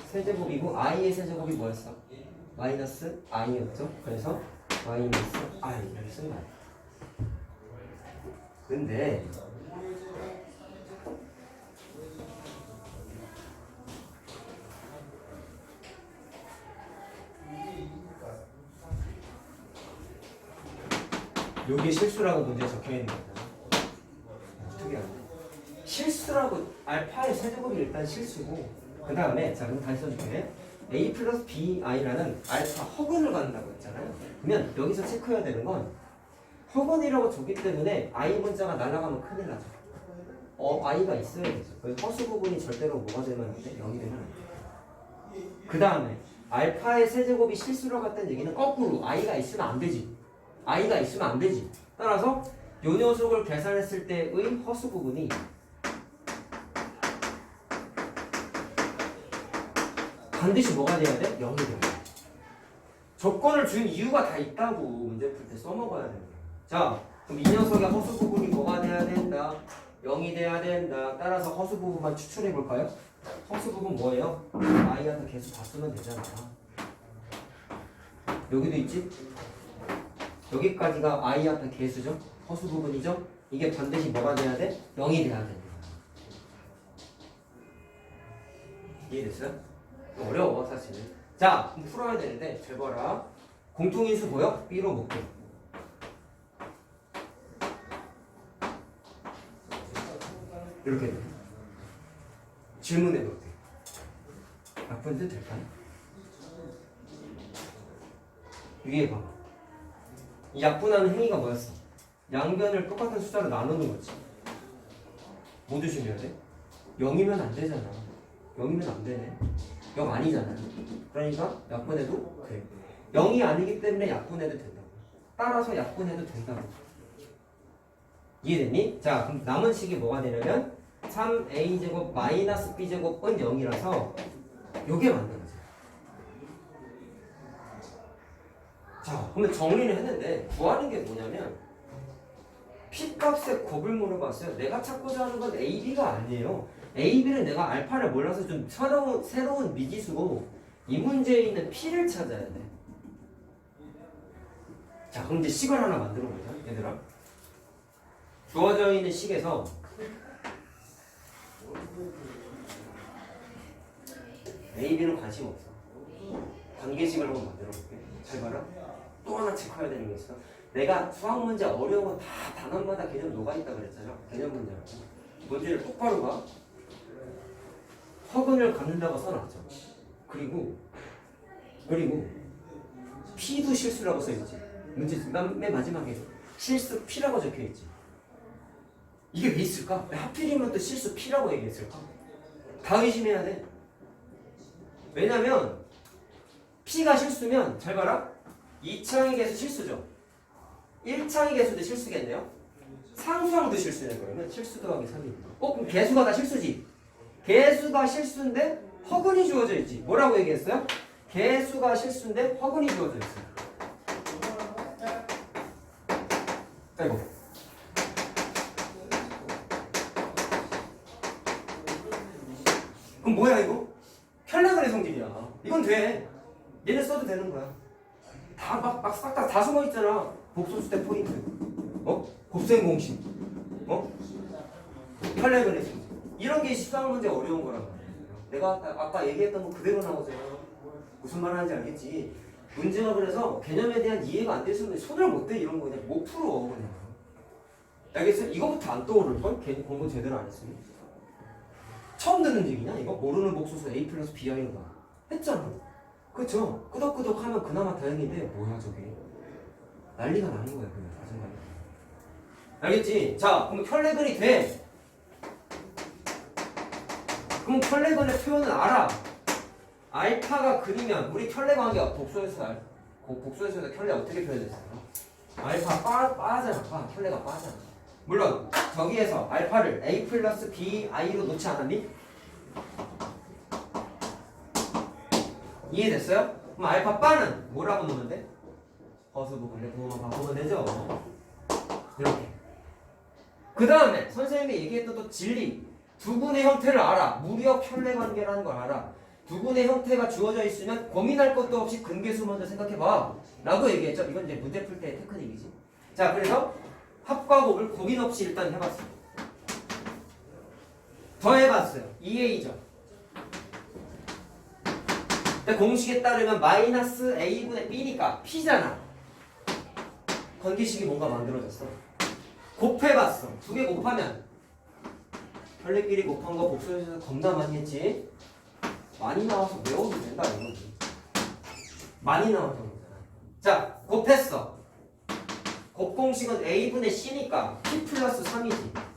세제곱이고 i의 세제곱이 뭐였어? 마이너스 i였죠. 그래서 마이너스 i를 쓴 거야. 근데 여기 실수라고 문제에 적혀 있는 거잖아. 특이하네. 실수라고 알파의 세제곱이 일단 실수고 그 다음에 자 그럼 다시 써줄게. a 플러스 bi라는 알파 허근을 갖는다고 했잖아요. 그러면 여기서 체크해야 되는 건 허근이라고 줬기 때문에 i 문자가 날아가면 큰일 나죠. i가 있어야 되죠. 허수 부분이 절대로 뭐가 되면 안 돼? 0이 되면 안 돼. 그 다음에 알파의 세제곱이 실수라고 했다는 얘기는 거꾸로 i가 있으면 안 되지. i가 있으면 안 되지. 따라서 요 녀석을 계산했을 때의 허수 부분이 반드시 뭐가 돼야 돼? 0이 돼야 돼. 조건을 준 이유가 다 있다고 문제 풀 때 써먹어야 되는 거야. 자, 그럼 이 녀석의 허수 부분이 뭐가 돼야 된다? 0이 돼야 된다. 따라서 허수 부분만 추출해 볼까요? 허수 부분 뭐예요? i한테 계수 다 쓰면 되잖아. 여기도 있지? 여기까지가 i한테 계수죠? 허수 부분이죠? 이게 반드시 뭐가 돼야 돼? 0이 돼야 됩니다. 이해됐어요? 어려워 사실은. 자, 그럼 풀어야 되는데 잘 봐라. 공통인수 보여? B로 묶여. 이렇게 돼. 질문해도 돼. 나쁜 뜻 될까요? 위에 봐봐. 이 약분하는 행위가 뭐였어? 양변을 똑같은 숫자로 나누는 거지. 뭐 조심해야 돼? 0이면 안 되잖아. 0이면 안 되네. 0 아니잖아요. 그러니까 약분해도 돼. 0이 아니기 때문에 약분해도 된다고. 따라서 약분해도 된다고. 이해됐니? 자, 그럼 남은 식이 뭐가 되냐면 3a제곱 마이너스 b제곱은 0이라서 요게 맞는 거죠. 자, 그러면 정리를 했는데 구하는 게 뭐냐면 P값의 곱을 물어봤어요. 내가 찾고자 하는 건 AB가 아니에요. AB는 내가 알파를 몰라서 좀 새로운 미지수고 이 문제에 있는 P를 찾아야 돼. 자, 그럼 이제 식을 하나 만들어 보자, 얘들아. 주어져 있는 식에서 AB는 관심 없어. 관계식을 한번 만들어 볼게. 잘 봐라. 또 하나 체크해야 되는 게 있어. 내가 수학 문제 어려운 건 다 단원마다 개념 녹아있다 그랬잖아. 개념 문제라고. 문제를 똑바로 봐. 허근을 갖는다고 써놨죠. 그리고 P도 실수라고 써있지. 문제 맨 마지막에 실수 P라고 적혀있지. 이게 왜 있을까? 왜 하필이면 또 실수 P라고 얘기했을까? 다 의심해야 돼. 왜냐면 P가 실수면 잘 봐라. 2창의 개수 실수죠. 1창의 개수도 실수겠네요. 상수항도 실수네. 그러면 실수 더하기 3입니다. 그럼 개수가 다 실수지. 개수가 실수인데 허근이 주어져 있지. 뭐라고 얘기했어요? 개수가 실수인데 허근이 주어져 있어요. 아이고. 그럼 뭐야 이거? 혈량근의 성질이야. 이건 돼. 얘네 써도 되는 거야. 다 싹 다 숨어 있잖아. 복소수 때 포인트. 곱셈 공식. 혈량근의 성질. 이런 게 수학 문제 어려운 거란 말이야. 내가 아까 얘기했던 거 그대로 나오잖아. 무슨 말 하는지 알겠지? 문제가 그래서 개념에 대한 이해가 안 됐으면 손을 못 대 이런 거 그냥 못 풀어 그냥. 알겠어? 이거부터 안 떠오를걸? 걔 공부 제대로 안 했으면. 처음 듣는 얘기냐? 이거? 모르는 복소수 A 플러스 B이다. 했잖아. 그쵸? 끄덕끄덕 하면 그나마 다행인데 뭐야 저게. 난리가 나는 거야 그냥 자신감이. 알겠지? 자, 그럼 혈레근이 돼. 그럼 혈레근의 표현은 알아. 알파가 그리면 우리 혈레 관계가 복소에서 복소에서 혈레 어떻게 표현했어요? 알파 빠잖아. 혈레가 빠잖아. 물론 저기에서 알파를 A 플러스 BI로 놓지 않았니? 이해됐어요? 그럼 알파 바는 뭐라고 놓으면 돼? 허수부 근래 부호만 바꾸면 되죠? 이렇게. 그 다음에 선생님이 얘기했던 또 진리. 두 분의 형태를 알아. 무력 혈레 관계라는 걸 알아. 두 분의 형태가 주어져 있으면 고민할 것도 없이 근계수 먼저 생각해봐 라고 얘기했죠. 이건 이제 문제 풀 때의 테크닉이지. 자, 그래서 합과 곱을 고민 없이 일단 해봤어요. 더 해봤어요. 2a죠. 공식에 따르면 마이너스 a분의 b니까 p잖아. 건기식이 뭔가 만들어졌어. 곱해봤어. 두 개 곱하면 혈레끼리 곱한 거 복수해서 겁나 많이 했지. 많이 나와서 외워도 된다 이거지. 많이 나왔던 거잖아. 자, 곱했어. 곱공식은 a분의 c니까 p 플러스 3이지.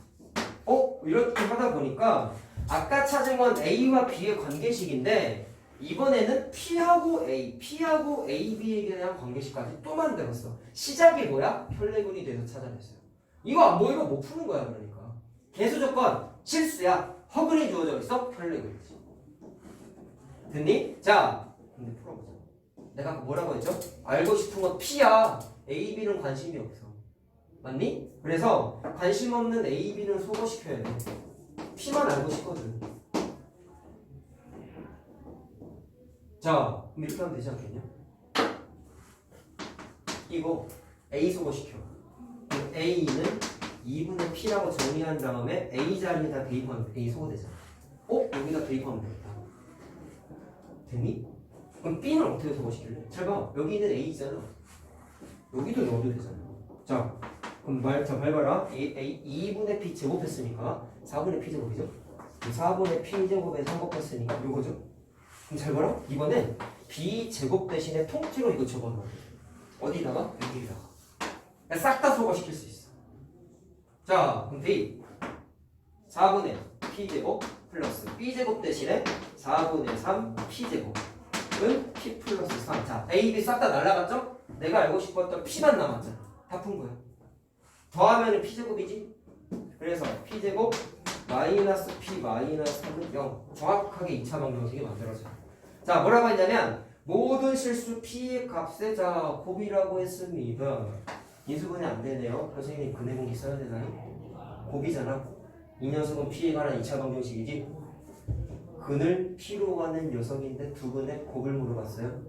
이렇게 하다 보니까 아까 찾은 건 a와 b의 관계식인데 이번에는 p하고 ab에 대한 관계식까지 또 만들었어. 시작이 뭐야? 혈레근이 돼서 찾아냈어요. 이거 못 푸는 거야 그러니까. 개수 조건 실수야. 허근이 주어져 있어. 혈레근이지. 됐니? 자, 근데 풀어보자. 내가 뭐라고 했죠? 알고 싶은 건 P야. A, B는 관심이 없어. 맞니? 그래서 관심 없는 A, B는 소거시켜야 돼. P만 알고 싶거든. 자, 그럼 이렇게 하면 되지 않겠냐? 이거 A 소거시켜. A는 2분의 P라고 정의한 다음에 A 자리에다 대입하면 A 소거되잖아. 여기다 대입하면 되겠다. 됐니? 그럼 B는 어떻게 소거시킬래? 잘 봐. 여기 있는 A잖아. 여기도 넣어도 되잖아. 자, 그럼 잘 봐라. 2분의 P 제곱했으니까 4분의 P 제곱이죠? 4분의 P 제곱에 3 곱했으니까 이거죠? 그럼 잘 봐라. 이번엔 B 제곱 대신에 통째로 이거 적어놓아. 어디다가? 여기다가. 싹 다 소거시킬 수 있어. 자, 그럼 D 4분의 P 제곱 플러스 B 제곱 대신에 4분의 3 P제곱은 P 플러스 3. 자, A, B 싹 다 날라갔죠? 내가 알고 싶었던 P만 남았잖아. 다 푼 거야. 더하면 P제곱이지? 그래서 P제곱 마이너스 P 마이너스 3은 0. 정확하게 2차 방정식이 만들어져요. 자, 뭐라고 했냐면 모든 실수 P의 값에 자 곱이라고 했습니다. 인수분해 안 되네요. 선생님 근해 공식 써야 되나요? 곱이잖아. 이 녀석은 P에 관한 2차 방정식이지. 근을 P로 가는 녀석인데 두 근의 곱을 물어봤어요.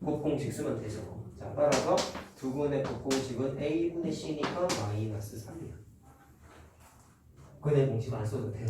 곱 공식 쓰면 되죠. 자, 따라서 두 근의 곱 공식은 A분의 C니까 마이너스 3이야. 근해 공식 안 써도 돼요.